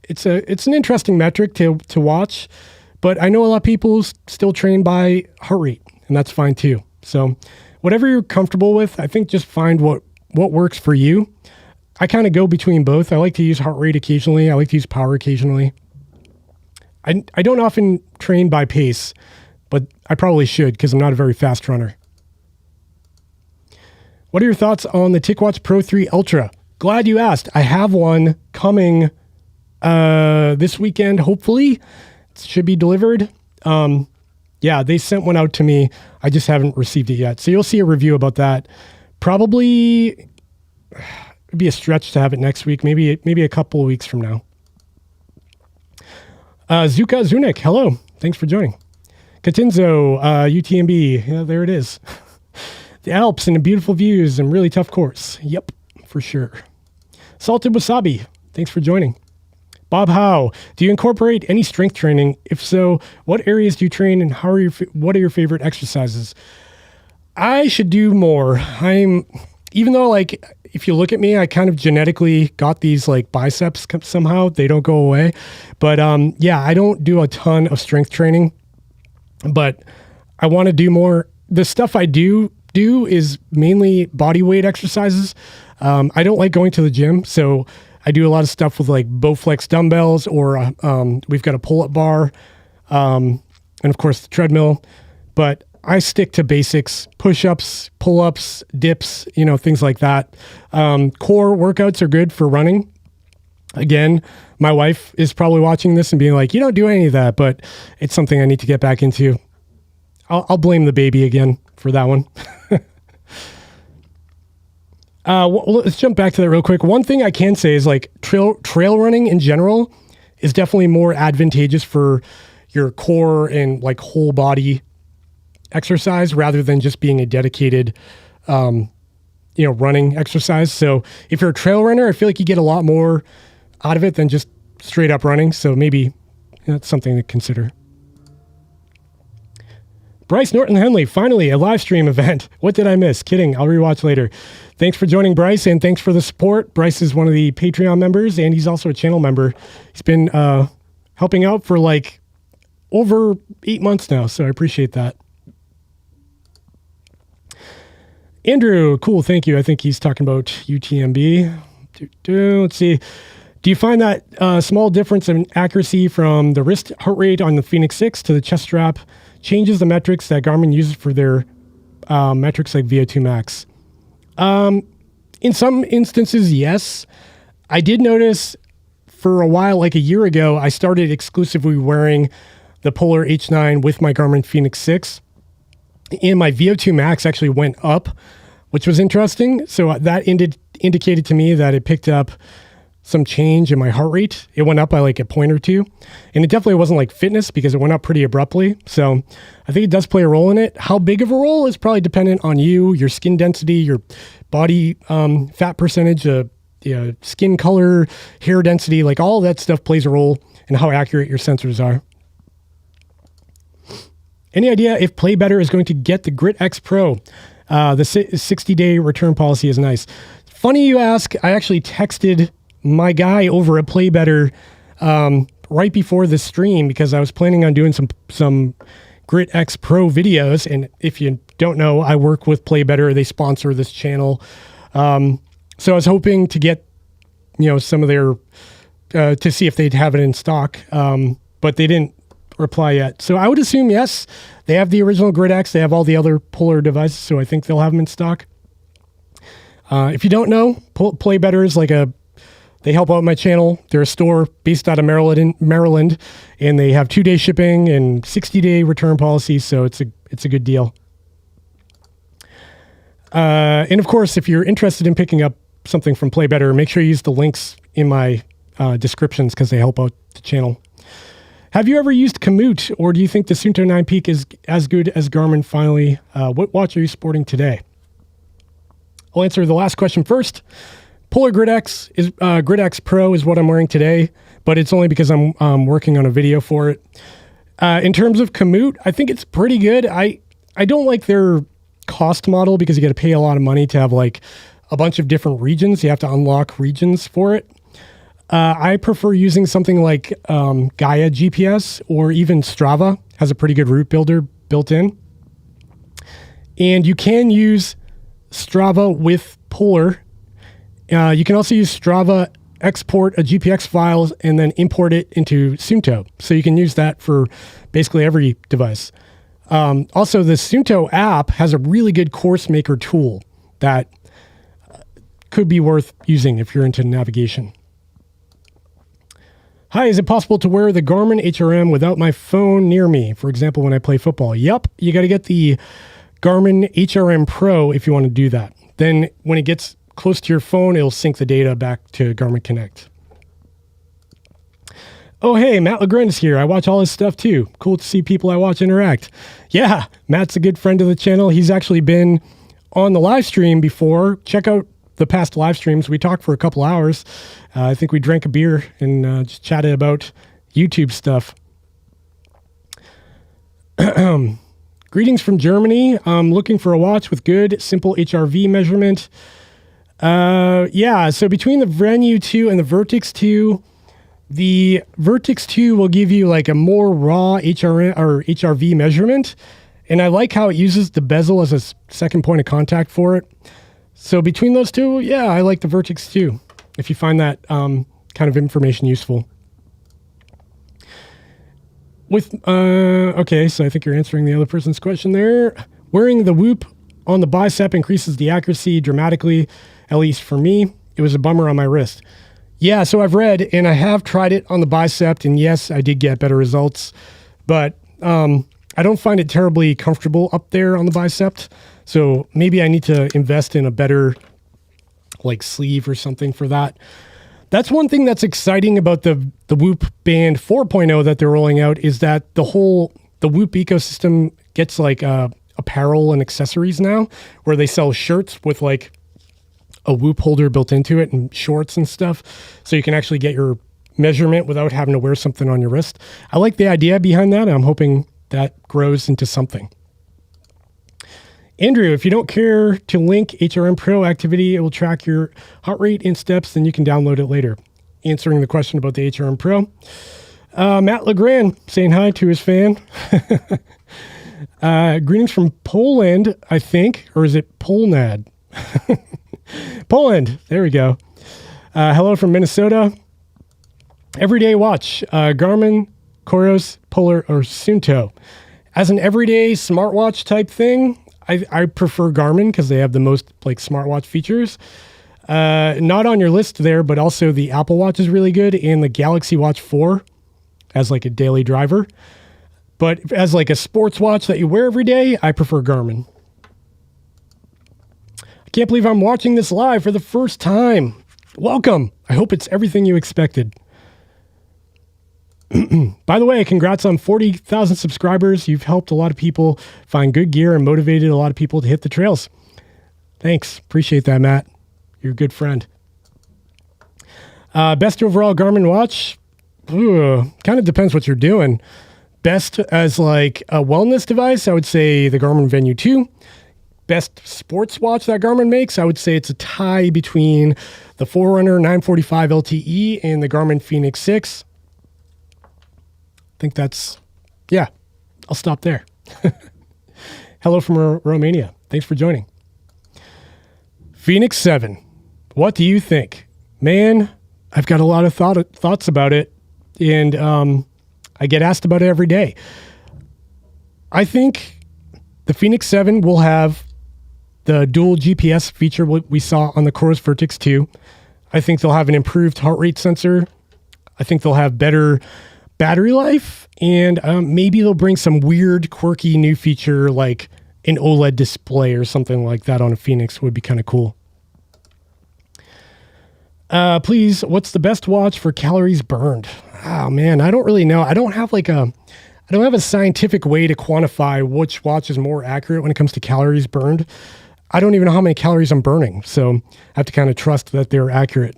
it's an interesting metric to watch. But I know a lot of people still train by heart rate, and that's fine too. So whatever you're comfortable with, I think just find what works for you. I kind of go between both. I like to use heart rate occasionally. I like to use power occasionally. I don't often train by pace, but I probably should because I'm not a very fast runner. What are your thoughts on the Ticwatch Pro 3 Ultra? Glad you asked. I have one coming this weekend, hopefully. It should be delivered. Yeah, they sent one out to me. I just haven't received it yet. So you'll see a review about that. Probably it'd be a stretch to have it next week, maybe a couple of weeks from now. Zuka Zunik, hello. Thanks for joining. Katinzo, UTMB. Yeah, there it is. The Alps and the beautiful views and really tough course. Yep, for sure. Salted Wasabi, thanks for joining. Bob Howe, do you incorporate any strength training? If so, what areas do you train and what are your favorite exercises? I should do more. Even though like, if you look at me, I kind of genetically got these like biceps somehow. They don't go away. But yeah, I don't do a ton of strength training, but I want to do more. The stuff I do is mainly body weight exercises. I don't like going to the gym, so I do a lot of stuff with like Bowflex dumbbells, or we've got a pull-up bar, and of course the treadmill. But I stick to basics: push-ups, pull-ups, dips, things like that. Core workouts are good for running. Again, my wife is probably watching this and being like, "You don't do any of that," but it's something I need to get back into. I'll blame the baby again for that one. Let's jump back to that real quick. One thing I can say is like trail running in general is definitely more advantageous for your core and like whole body exercise rather than just being a dedicated, running exercise. So if you're a trail runner, I feel like you get a lot more out of it than just straight up running. So maybe that's something to consider. Bryce Norton Henley, finally a live stream event. What did I miss? Kidding, I'll rewatch later. Thanks for joining, Bryce, and thanks for the support. Bryce is one of the Patreon members, and he's also a channel member. He's been helping out for like over 8 months now, so I appreciate that. Andrew, cool, thank you. I think he's talking about UTMB. Let's see. Do you find that small difference in accuracy from the wrist heart rate on the Fenix 6 to the chest strap changes the metrics that Garmin uses for their metrics like VO2 max? In some instances, yes. I did notice for a while, like a year ago, I started exclusively wearing the Polar H9 with my Garmin Fenix 6, and my VO2 max actually went up, which was interesting. So that indicated to me that it picked up some change in my heart rate. It went up by like a point or two, and it definitely wasn't like fitness because it went up pretty abruptly. So I think it does play a role in it. How big of a role is probably dependent on you, your skin density, your body fat percentage, skin color, hair density, like all that stuff plays a role in how accurate your sensors are. Any idea if Play Better is going to get the Grit X Pro? The 60-day return policy is nice. Funny you ask. I actually texted my guy over at Play Better right before the stream because I was planning on doing some Grit X Pro videos. And if you don't know, I work with Play Better. They sponsor this channel. So I was hoping to get, some of their, to see if they'd have it in stock. But they didn't reply yet. So I would assume, yes, they have the original Grit X. They have all the other Polar devices. So I think they'll have them in stock. If you don't know, Play Better is like they help out my channel. They're a store based out of Maryland, and they have 2-day shipping and 60-day return policy. So it's a good deal. And of course, if you're interested in picking up something from Play Better, make sure you use the links in my descriptions because they help out the channel. Have you ever used Komoot, or do you think the Suunto 9 Peak is as good as Garmin finally? What watch are you sporting today? I'll answer the last question first. Polar Grit X Pro is what I'm wearing today, but it's only because I'm working on a video for it. In terms of Komoot, I think it's pretty good. I don't like their cost model because you got to pay a lot of money to have like a bunch of different regions. You have to unlock regions for it. I prefer using something like Gaia GPS, or even Strava has a pretty good route builder built in. And you can use Strava with Polar. You can also use Strava, export a GPX file, and then import it into Suunto. So you can use that for basically every device. Also, the Suunto app has a really good course maker tool that could be worth using if you're into navigation. Hi, is it possible to wear the Garmin HRM without my phone near me? For example, when I play football. Yep, you got to get the Garmin HRM Pro if you want to do that. Then when it gets close to your phone, it'll sync the data back to Garmin Connect. Oh, hey, Matt LeGrand is here. I watch all his stuff too. Cool to see people I watch interact. Yeah, Matt's a good friend of the channel. He's actually been on the live stream before. Check out the past live streams. We talked for a couple hours. I think we drank a beer and just chatted about YouTube stuff. Greetings from Germany. I'm looking for a watch with good, simple HRV measurement. Yeah, so between the Venue 2 and the VERTIX 2, the VERTIX 2 will give you like a more raw HRV measurement. And I like how it uses the bezel as a second point of contact for it. So between those two, yeah, I like the VERTIX 2, if you find that kind of information useful. Okay, so I think you're answering the other person's question there. Wearing the Whoop on the bicep increases the accuracy dramatically, at least for me. It was a bummer on my wrist. Yeah, so I've read, and I have tried it on the bicep, and yes, I did get better results, but I don't find it terribly comfortable up there on the bicep. So maybe I need to invest in a better like sleeve or something for that. That's one thing that's exciting about the Whoop Band 4.0 that they're rolling out, is that the Whoop ecosystem gets like apparel and accessories now, where they sell shirts with like a Whoop holder built into it and shorts and stuff. So you can actually get your measurement without having to wear something on your wrist. I like the idea behind that. I'm hoping that grows into something. Andrew, if you don't care to link HRM Pro activity, it will track your heart rate in steps, then you can download it later. Answering the question about the HRM Pro. Matt LeGrand saying hi to his fan. Greetings from Poland, I think. Or is it Polnad? Poland. There we go. Hello from Minnesota. Everyday watch. Garmin, COROS, Polar, or Suunto. As an everyday smartwatch type thing, I prefer Garmin because they have the most like smartwatch features. Not on your list there, but also the Apple Watch is really good, and the Galaxy Watch 4 as like a daily driver. But as like a sports watch that you wear every day, I prefer Garmin. I can't believe I'm watching this live for the first time. Welcome. I hope it's everything you expected. By the way, congrats on 40,000 subscribers. You've helped a lot of people find good gear and motivated a lot of people to hit the trails. Thanks. Appreciate that, Matt. You're a good friend. Best overall Garmin watch? Kind of depends what you're doing. Best as like a wellness device, I would say the Garmin Venue 2. Best sports watch that Garmin makes, I would say it's a tie between the Forerunner 945 LTE and the Garmin Fenix 6. I think that's, yeah, I'll stop there. Hello from Romania. Thanks for joining. Fenix 7. What do you think? Man, I've got a lot of thoughts about it, and I get asked about it every day. I think the Fenix 7 will have the dual GPS feature we saw on the COROS VERTIX 2. I think they'll have an improved heart rate sensor. I think they'll have better battery life, and maybe they'll bring some weird, quirky new feature like an OLED display or something like that on a Fenix would be kind of cool. Please, what's the best watch for calories burned? Oh man, I don't really know. I don't have a scientific way to quantify which watch is more accurate when it comes to calories burned. I don't even know how many calories I'm burning, so I have to kind of trust that they're accurate.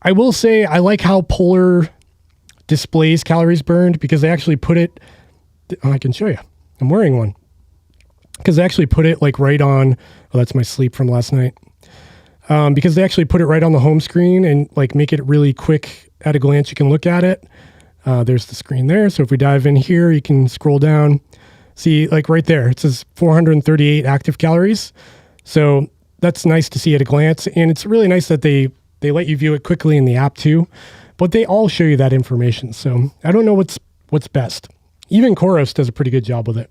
I will say I like how Polar displays calories burned because they actually put it, I can show you, I'm wearing one, because they actually put it like right on, oh, that's my sleep from last night, because they actually put it right on the home screen and like make it really quick at a glance. You can look at it. There's the screen there. So if we dive in here, you can scroll down, see like right there, it says 438 active calories. So that's nice to see at a glance. And it's really nice that they let you view it quickly in the app too, but they all show you that information. So I don't know what's best. Even COROS does a pretty good job with it.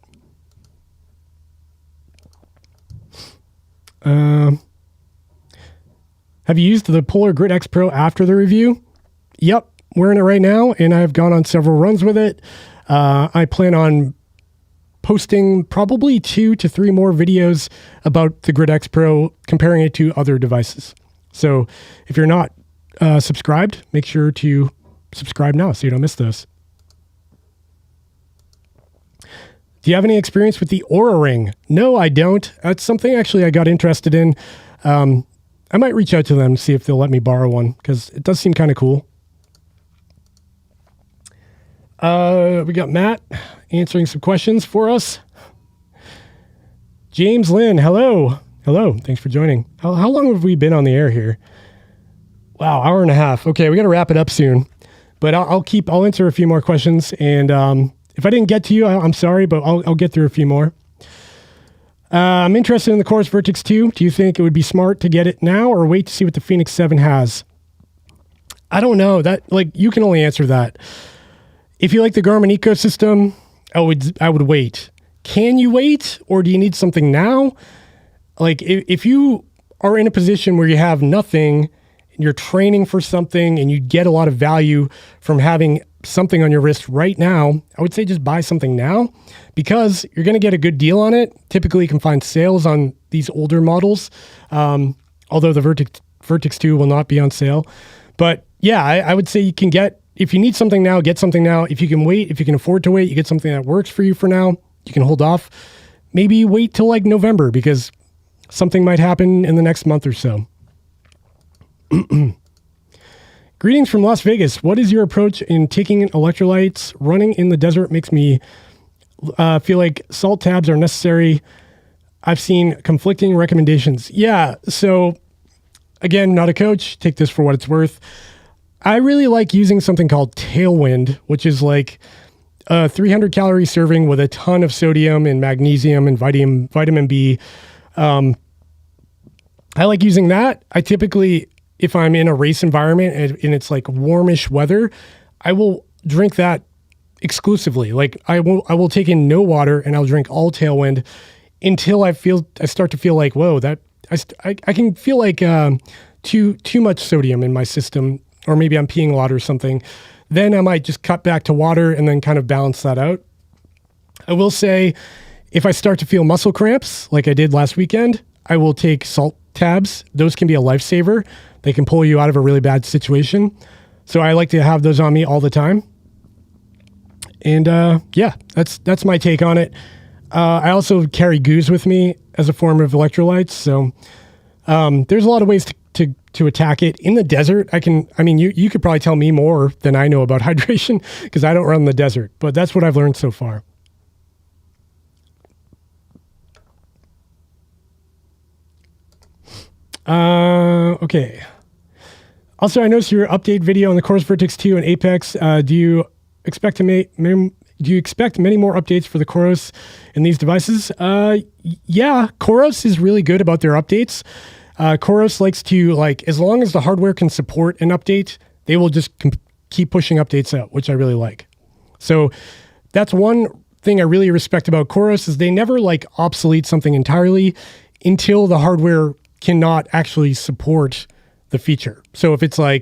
Have you used the Polar Grit X Pro after the review? Yep, wearing it right now, and I've gone on several runs with it. I plan on posting probably 2 to 3 more videos about the Grit X Pro, comparing it to other devices. So if you're not subscribed, make sure to subscribe now so you don't miss those. Do you have any experience with the Oura Ring? No, I don't. That's something actually I got interested in. I might reach out to them, see if they'll let me borrow one, because it does seem kind of cool. We got Matt answering some questions for us. James Lynn, hello. Hello, thanks for joining. How long have we been on the air here? Wow, hour and a half. Okay, we got to wrap it up soon. But I'll answer a few more questions, and if I didn't get to you, I'm sorry, but I'll get through a few more. I'm interested in the COROS VERTIX 2. Do you think it would be smart to get it now or wait to see what the Fenix 7 has? I don't know. You can only answer that. If you like the Garmin ecosystem, I would wait. Can you wait, or do you need something now? If you are in a position where you have nothing, and you're training for something, and you get a lot of value from having something on your wrist right now, I would say just buy something now, because you're going to get a good deal on it. Typically, you can find sales on these older models, although the VERTIX 2 will not be on sale. But yeah, I would say you can if you need something now, get something now. If you can wait, if you can afford to wait, you get something that works for you for now, you can hold off. Maybe wait till November, because something might happen in the next month or so. Greetings from Las Vegas. What is your approach in taking electrolytes? Running in the desert makes me feel like salt tabs are necessary. I've seen conflicting recommendations. Yeah, so again, not a coach. Take this for what it's worth. I really like using something called Tailwind, which is like a 300 calorie serving with a ton of sodium and magnesium and vitamin B. I like using that. I typically, if I'm in a race environment and it's warmish weather, I will drink that exclusively. I will take in no water, and I'll drink all Tailwind until I start to feel like, whoa, that I can feel like too much sodium in my system, or maybe I'm peeing a lot or something. Then I might just cut back to water and then kind of balance that out. I will say, if I start to feel muscle cramps like I did last weekend, I will take salt tabs. Those can be a lifesaver. They can pull you out of a really bad situation. So I like to have those on me all the time. And yeah, that's my take on it. I also carry goos with me as a form of electrolytes. So there's a lot of ways to attack it. In the desert, you could probably tell me more than I know about hydration, because I don't run in the desert, but that's what I've learned so far. Okay. Also, I noticed your update video on the COROS VERTIX 2 and Apex. Do you expect many more updates for the COROS in these devices? Yeah, COROS is really good about their updates. COROS likes to, as long as the hardware can support an update, they will just keep pushing updates out, which I really like. So that's one thing I really respect about COROS, is they never obsolete something entirely until the hardware cannot actually support the feature. So if it's a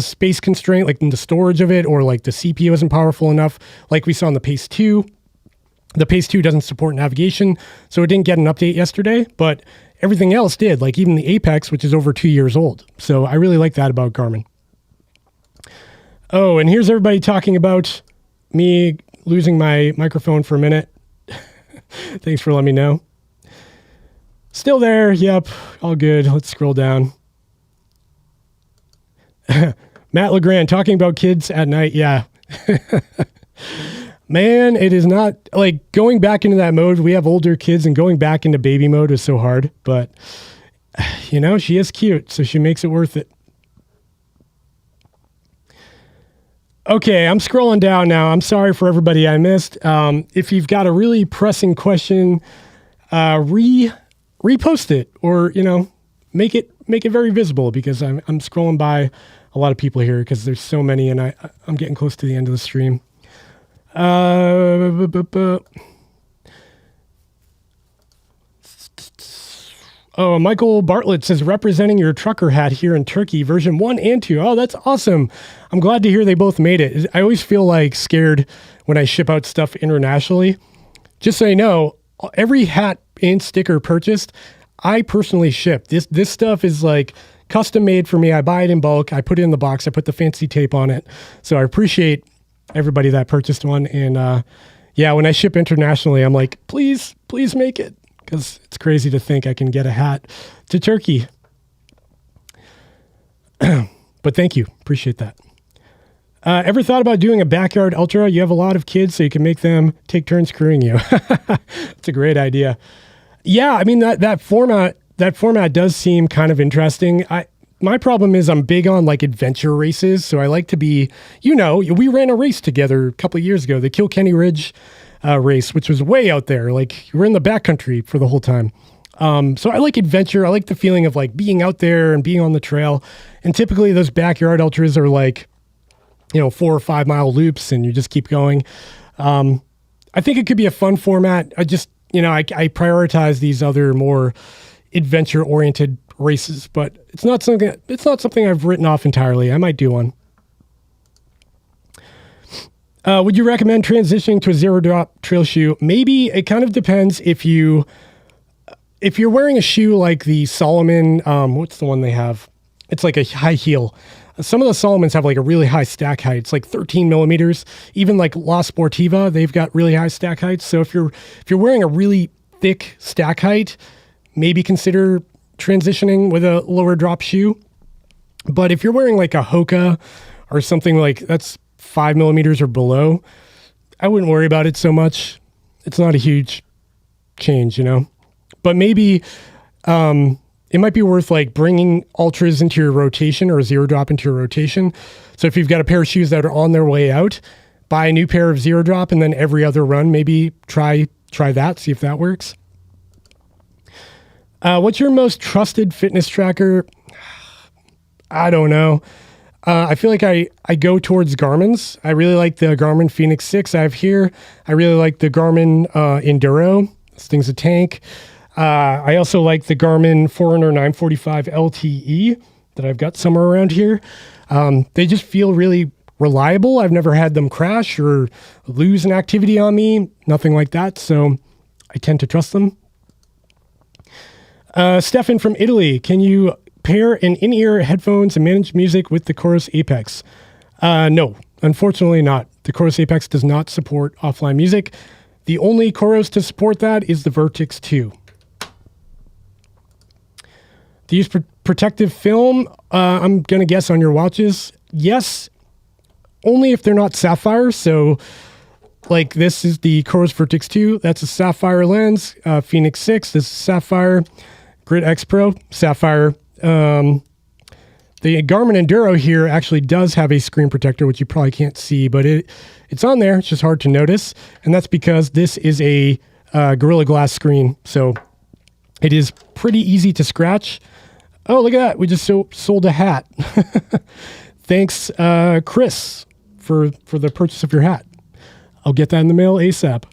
space constraint, in the storage of it, or the CPU isn't powerful enough, like we saw in the Pace 2, the Pace 2 doesn't support navigation, so it didn't get an update yesterday, but everything else did, even the Apex, which is over 2 years old. So I really like that about Garmin. Oh, and here's everybody talking about me losing my microphone for a minute. Thanks for letting me know. Still there. Yep. All good. Let's scroll down. Matt LeGrand talking about kids at night. Yeah. Man, it is not going back into that mode. We have older kids, and going back into baby mode is so hard, but she is cute, so she makes it worth it. Okay, I'm scrolling down now. I'm sorry for everybody I missed. If you've got a really pressing question, repost it, or make it very visible, because I'm scrolling by a lot of people here because there's so many, and I'm getting close to the end of the stream. Oh, Michael Bartlett says, representing your trucker hat here in Turkey, version 1 and 2. Oh, that's awesome. I'm glad to hear they both made it. I always feel like scared when I ship out stuff internationally. Just so you know, every hat and sticker purchased, I personally ship. This stuff is like custom made for me. I buy it in bulk. I put it in the box. I put the fancy tape on it. So I appreciate everybody that purchased one. And yeah, when I ship internationally, I'm like, please make it. Because it's crazy to think I can get a hat to Turkey. But thank you. Appreciate that. Ever thought about doing a backyard ultra? You have a lot of kids, so you can make them take turns crewing you. It's a great idea. Yeah, I mean, that format does seem kind of interesting. My problem is I'm big on like adventure races. So I like to be, we ran a race together a couple of years ago, the Kilkenny Ridge race, which was way out there. Like we're in the backcountry for the whole time. So I like adventure. I like the feeling of like being out there and being on the trail. And typically those backyard ultras are like, 4 or 5 mile loops and you just keep going. I think it could be a fun format. I just, I prioritize these other more adventure oriented races, but it's not something I've written off entirely. I might do one. Would you recommend transitioning to a zero drop trail shoe? Maybe. It kind of depends if you're wearing a shoe like the Salomon, what's the one they have? It's like a high heel. Some of the Salomons have like a really high stack height. It's like 13 millimeters. Even like La Sportiva, they've got really high stack heights. So if you're wearing a really thick stack height, maybe consider transitioning with a lower drop shoe. But if you're wearing like a Hoka or something like that's 5 millimeters or below, I wouldn't worry about it so much. It's not a huge change, but maybe it might be worth like bringing ultras into your rotation or a zero drop into your rotation. So if you've got a pair of shoes that are on their way out, buy a new pair of zero drop and then every other run, maybe try that, see if that works. What's your most trusted fitness tracker? I don't know. I feel like I go towards Garmin's. I really like the Garmin Fenix 6 I have here. I really like the Garmin Enduro. This thing's a tank. I also like the Garmin Forerunner 945 LTE that I've got somewhere around here. They just feel really reliable. I've never had them crash or lose an activity on me. Nothing like that. So I tend to trust them. Stefan from Italy, can you pair an in-ear headphones and manage music with the COROS Apex? No, unfortunately not. The COROS Apex does not support offline music. The only COROS to support that is the VERTIX 2. Do you use protective film? I'm going to guess on your watches. Yes, only if they're not sapphire. So like this is the COROS VERTIX 2. That's a sapphire lens. Fenix 6, this is sapphire. Grid X Pro, sapphire. The Garmin Enduro here actually does have a screen protector, which you probably can't see, but it's on there. It's just hard to notice. And that's because this is a Gorilla Glass screen. So it is pretty easy to scratch. Oh, look at that. We just sold a hat. Thanks, Chris, for the purchase of your hat. I'll get that in the mail ASAP.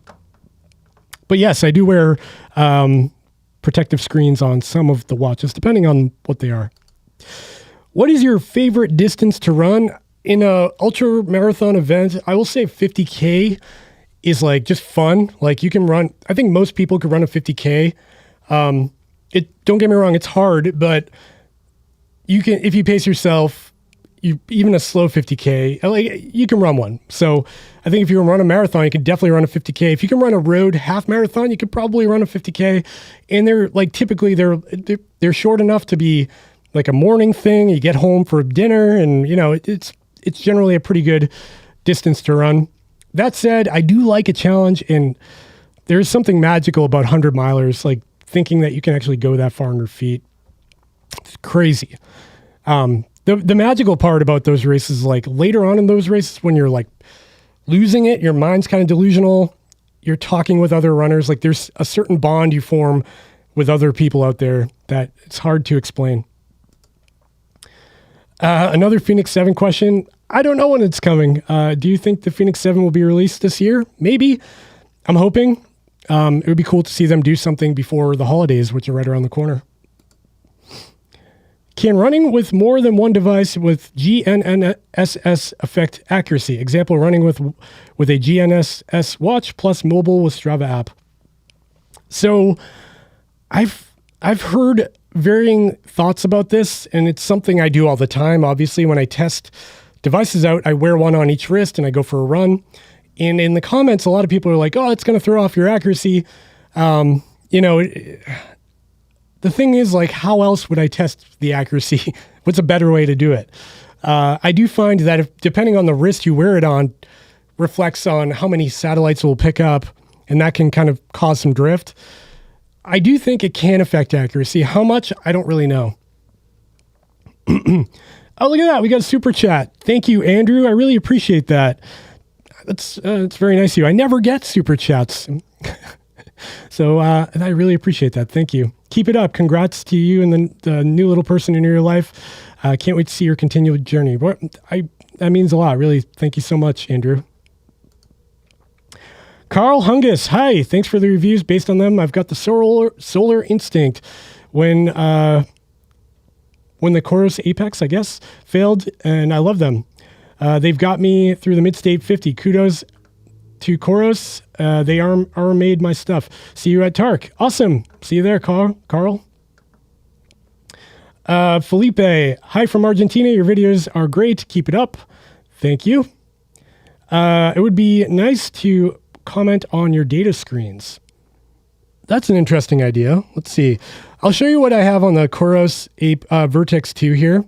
But yes, I do wear protective screens on some of the watches, depending on what they are. What is your favorite distance to run? In a ultra marathon event, I will say 50K is like just fun. Like you can run, I think most people could run a 50K. Don't get me wrong, it's hard, but you can, if you pace yourself, even a slow 50K, like you can run one. So I think if you can run a marathon, you can definitely run a 50K. If you can run a road half marathon, you could probably run a 50K. And they're like, typically they're short enough to be like a morning thing. You get home for dinner and it's generally a pretty good distance to run. That said, I do like a challenge, and there's something magical about 100 milers, like thinking that you can actually go that far on your feet. It's crazy. The magical part about those races, like later on in those races, when you're like losing it, your mind's kind of delusional, you're talking with other runners, like there's a certain bond you form with other people out there that it's hard to explain. Another Fenix 7 question. I don't know when it's coming. Do you think the Fenix 7 will be released this year? Maybe. I'm hoping. It would be cool to see them do something before the holidays, which are right around the corner. Can running with more than one device with GNSS affect accuracy? Example, running with a GNSS watch plus mobile with Strava app. So I've heard varying thoughts about this, and it's something I do all the time. Obviously, when I test devices out, I wear one on each wrist and I go for a run. And in the comments, a lot of people are like, oh, it's going to throw off your accuracy. The thing is, like, how else would I test the accuracy? What's a better way to do it? I do find that depending on the wrist you wear it on, reflects on how many satellites it will pick up, and that can kind of cause some drift. I do think it can affect accuracy. How much? I don't really know. Oh, look at that. We got a super chat. Thank you, Andrew. I really appreciate that. It's very nice of you. I never get super chats. So I really appreciate that. Thank you. Keep it up. Congrats to you and the new little person in your life. Can't wait to see your continued journey. That means a lot. Really. Thank you so much, Andrew. Carl Hungus. Hi. Thanks for the reviews. Based on them, I've got the Solar Instinct. When the COROS Apex, I guess, failed, and I love them. They've got me through the Mid-State 50. Kudos to COROS. They are made my stuff. See you at TARC. Awesome. See you there, Carl. Felipe. Hi from Argentina. Your videos are great. Keep it up. Thank you. It would be nice to comment on your data screens. That's an interesting idea. Let's see. I'll show you what I have on the COROS VERTIX 2 here.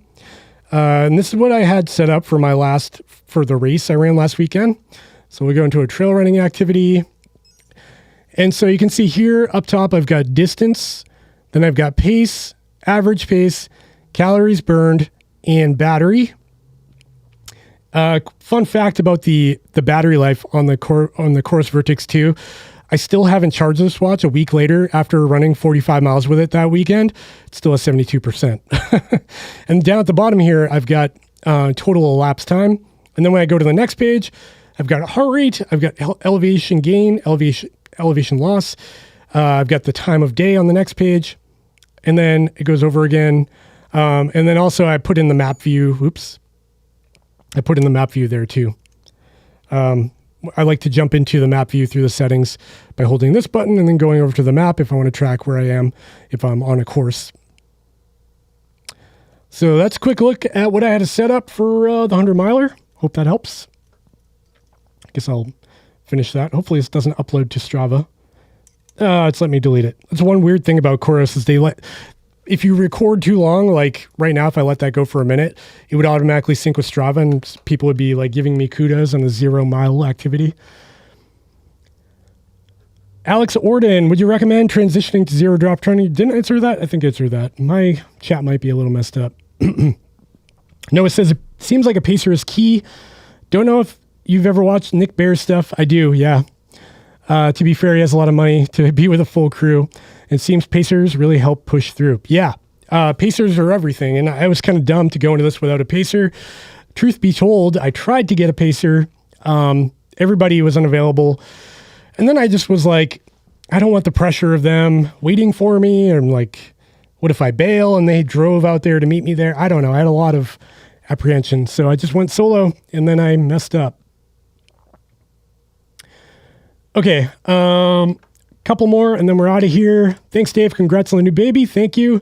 And this is what I had set up for the race I ran last weekend. So we go into a trail running activity. And so you can see here up top, I've got distance, then I've got pace, average pace, calories burned, and battery. Fun fact about the battery life on the COROS VERTIX 2. I still haven't charged this watch a week later after running 45 miles with it that weekend. It's still at 72%. And down at the bottom here, I've got total elapsed time. And then when I go to the next page, I've got heart rate, I've got elevation gain, elevation loss. I've got the time of day on the next page. And then it goes over again. And then also I put in the map view. Oops. I put in the map view there too. I like to jump into the map view through the settings by holding this button and then going over to the map if I want to track where I am, if I'm on a course. So that's a quick look at what I had to set up for the 100 miler. Hope that helps. I guess I'll finish that. Hopefully this doesn't upload to Strava. It's let me delete it. That's one weird thing about COROS is if you record too long, like right now, if I let that go for a minute, it would automatically sync with Strava and people would be like giving me kudos on the 0 mile activity. Alex Orden, would you recommend transitioning to zero drop training? Didn't answer that? I think I answered that. My chat might be a little messed up. Noah says, it seems like a pacer is key. Don't know if you've ever watched Nick Bear's stuff. I do, yeah. To be fair, he has a lot of money to be with a full crew. It seems pacers really help push through. Yeah, pacers are everything. And I was kind of dumb to go into this without a pacer. Truth be told, I tried to get a pacer. Everybody was unavailable. And then I just was like, I don't want the pressure of them waiting for me. And I'm like, what if I bail and they drove out there to meet me there? I don't know. I had a lot of apprehension. So I just went solo and then I messed up. Okay, couple more and then we're out of here. Thanks, Dave. Congrats on the new baby. Thank you.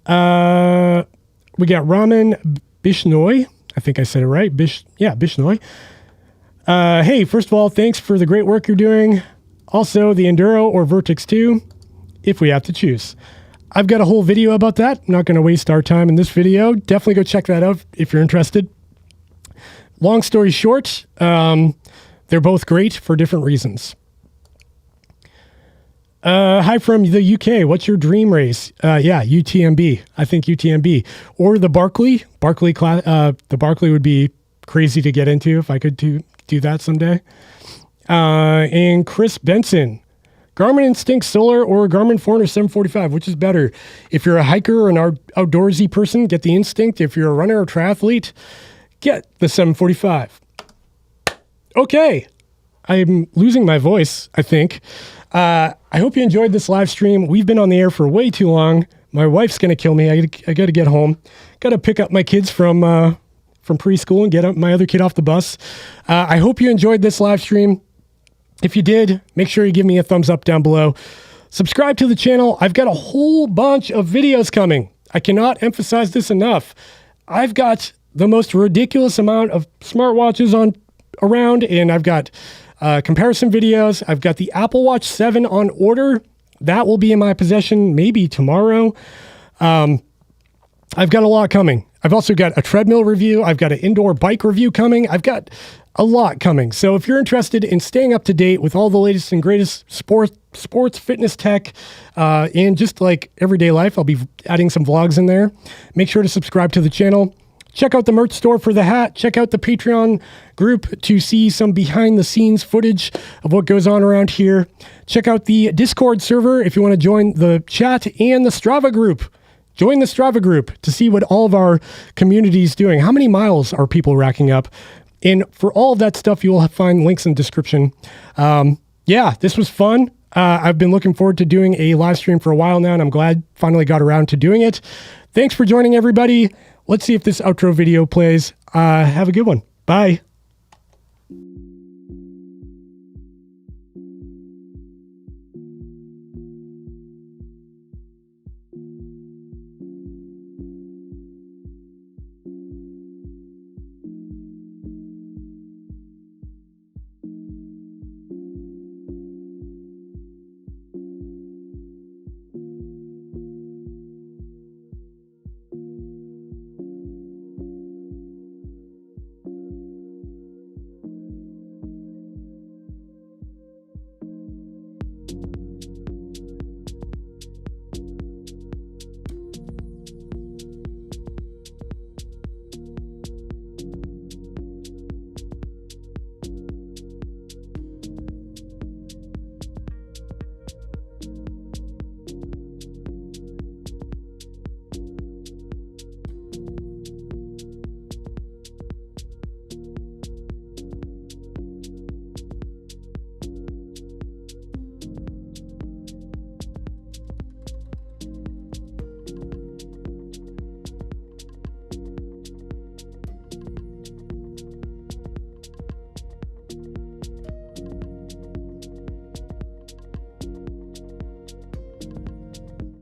We got Ramen Bishnoi. I think I said it right. Bishnoi. Hey, first of all, thanks for the great work you're doing. Also, the Enduro or VERTIX 2, if we have to choose. I've got a whole video about that. I'm not going to waste our time in this video. Definitely go check that out if you're interested. Long story short, they're both great for different reasons. Hi from the UK. What's your dream race? UTMB. I think UTMB or the Barkley. The Barkley would be crazy to get into if I could do that someday. And Chris Benson, Garmin Instinct Solar or Garmin Forerunner 745, which is better? If you're a hiker or an outdoorsy person, get the Instinct. If you're a runner or triathlete, get the 745. Okay, I'm losing my voice, I think. I hope you enjoyed this live stream. We've been on the air for way too long. My wife's going to kill me. I got to get home. Got to pick up my kids from preschool and get my other kid off the bus. I hope you enjoyed this live stream. If you did, make sure you give me a thumbs up down below. Subscribe to the channel. I've got a whole bunch of videos coming. I cannot emphasize this enough. I've got the most ridiculous amount of smartwatches around, and I've got comparison videos. I've got the Apple Watch 7 on order. That will be in my possession maybe tomorrow. I've got a lot coming. I've also got a treadmill review. I've got an indoor bike review coming. I've got a lot coming. So if you're interested in staying up to date with all the latest and greatest sports fitness tech, and just like everyday life, I'll be adding some vlogs in there. Make sure to subscribe to the channel. Check out the merch store for the hat. Check out the Patreon group to see some behind the scenes footage of what goes on around here. Check out the Discord server if you want to join the chat, and the Strava group. Join the Strava group to see what all of our community is doing. How many miles are people racking up? And for all of that stuff, you will find links in the description. Yeah, this was fun. I've been looking forward to doing a live stream for a while now, and I'm glad finally got around to doing it. Thanks for joining, everybody. Let's see if this outro video plays. Have a good one. Bye.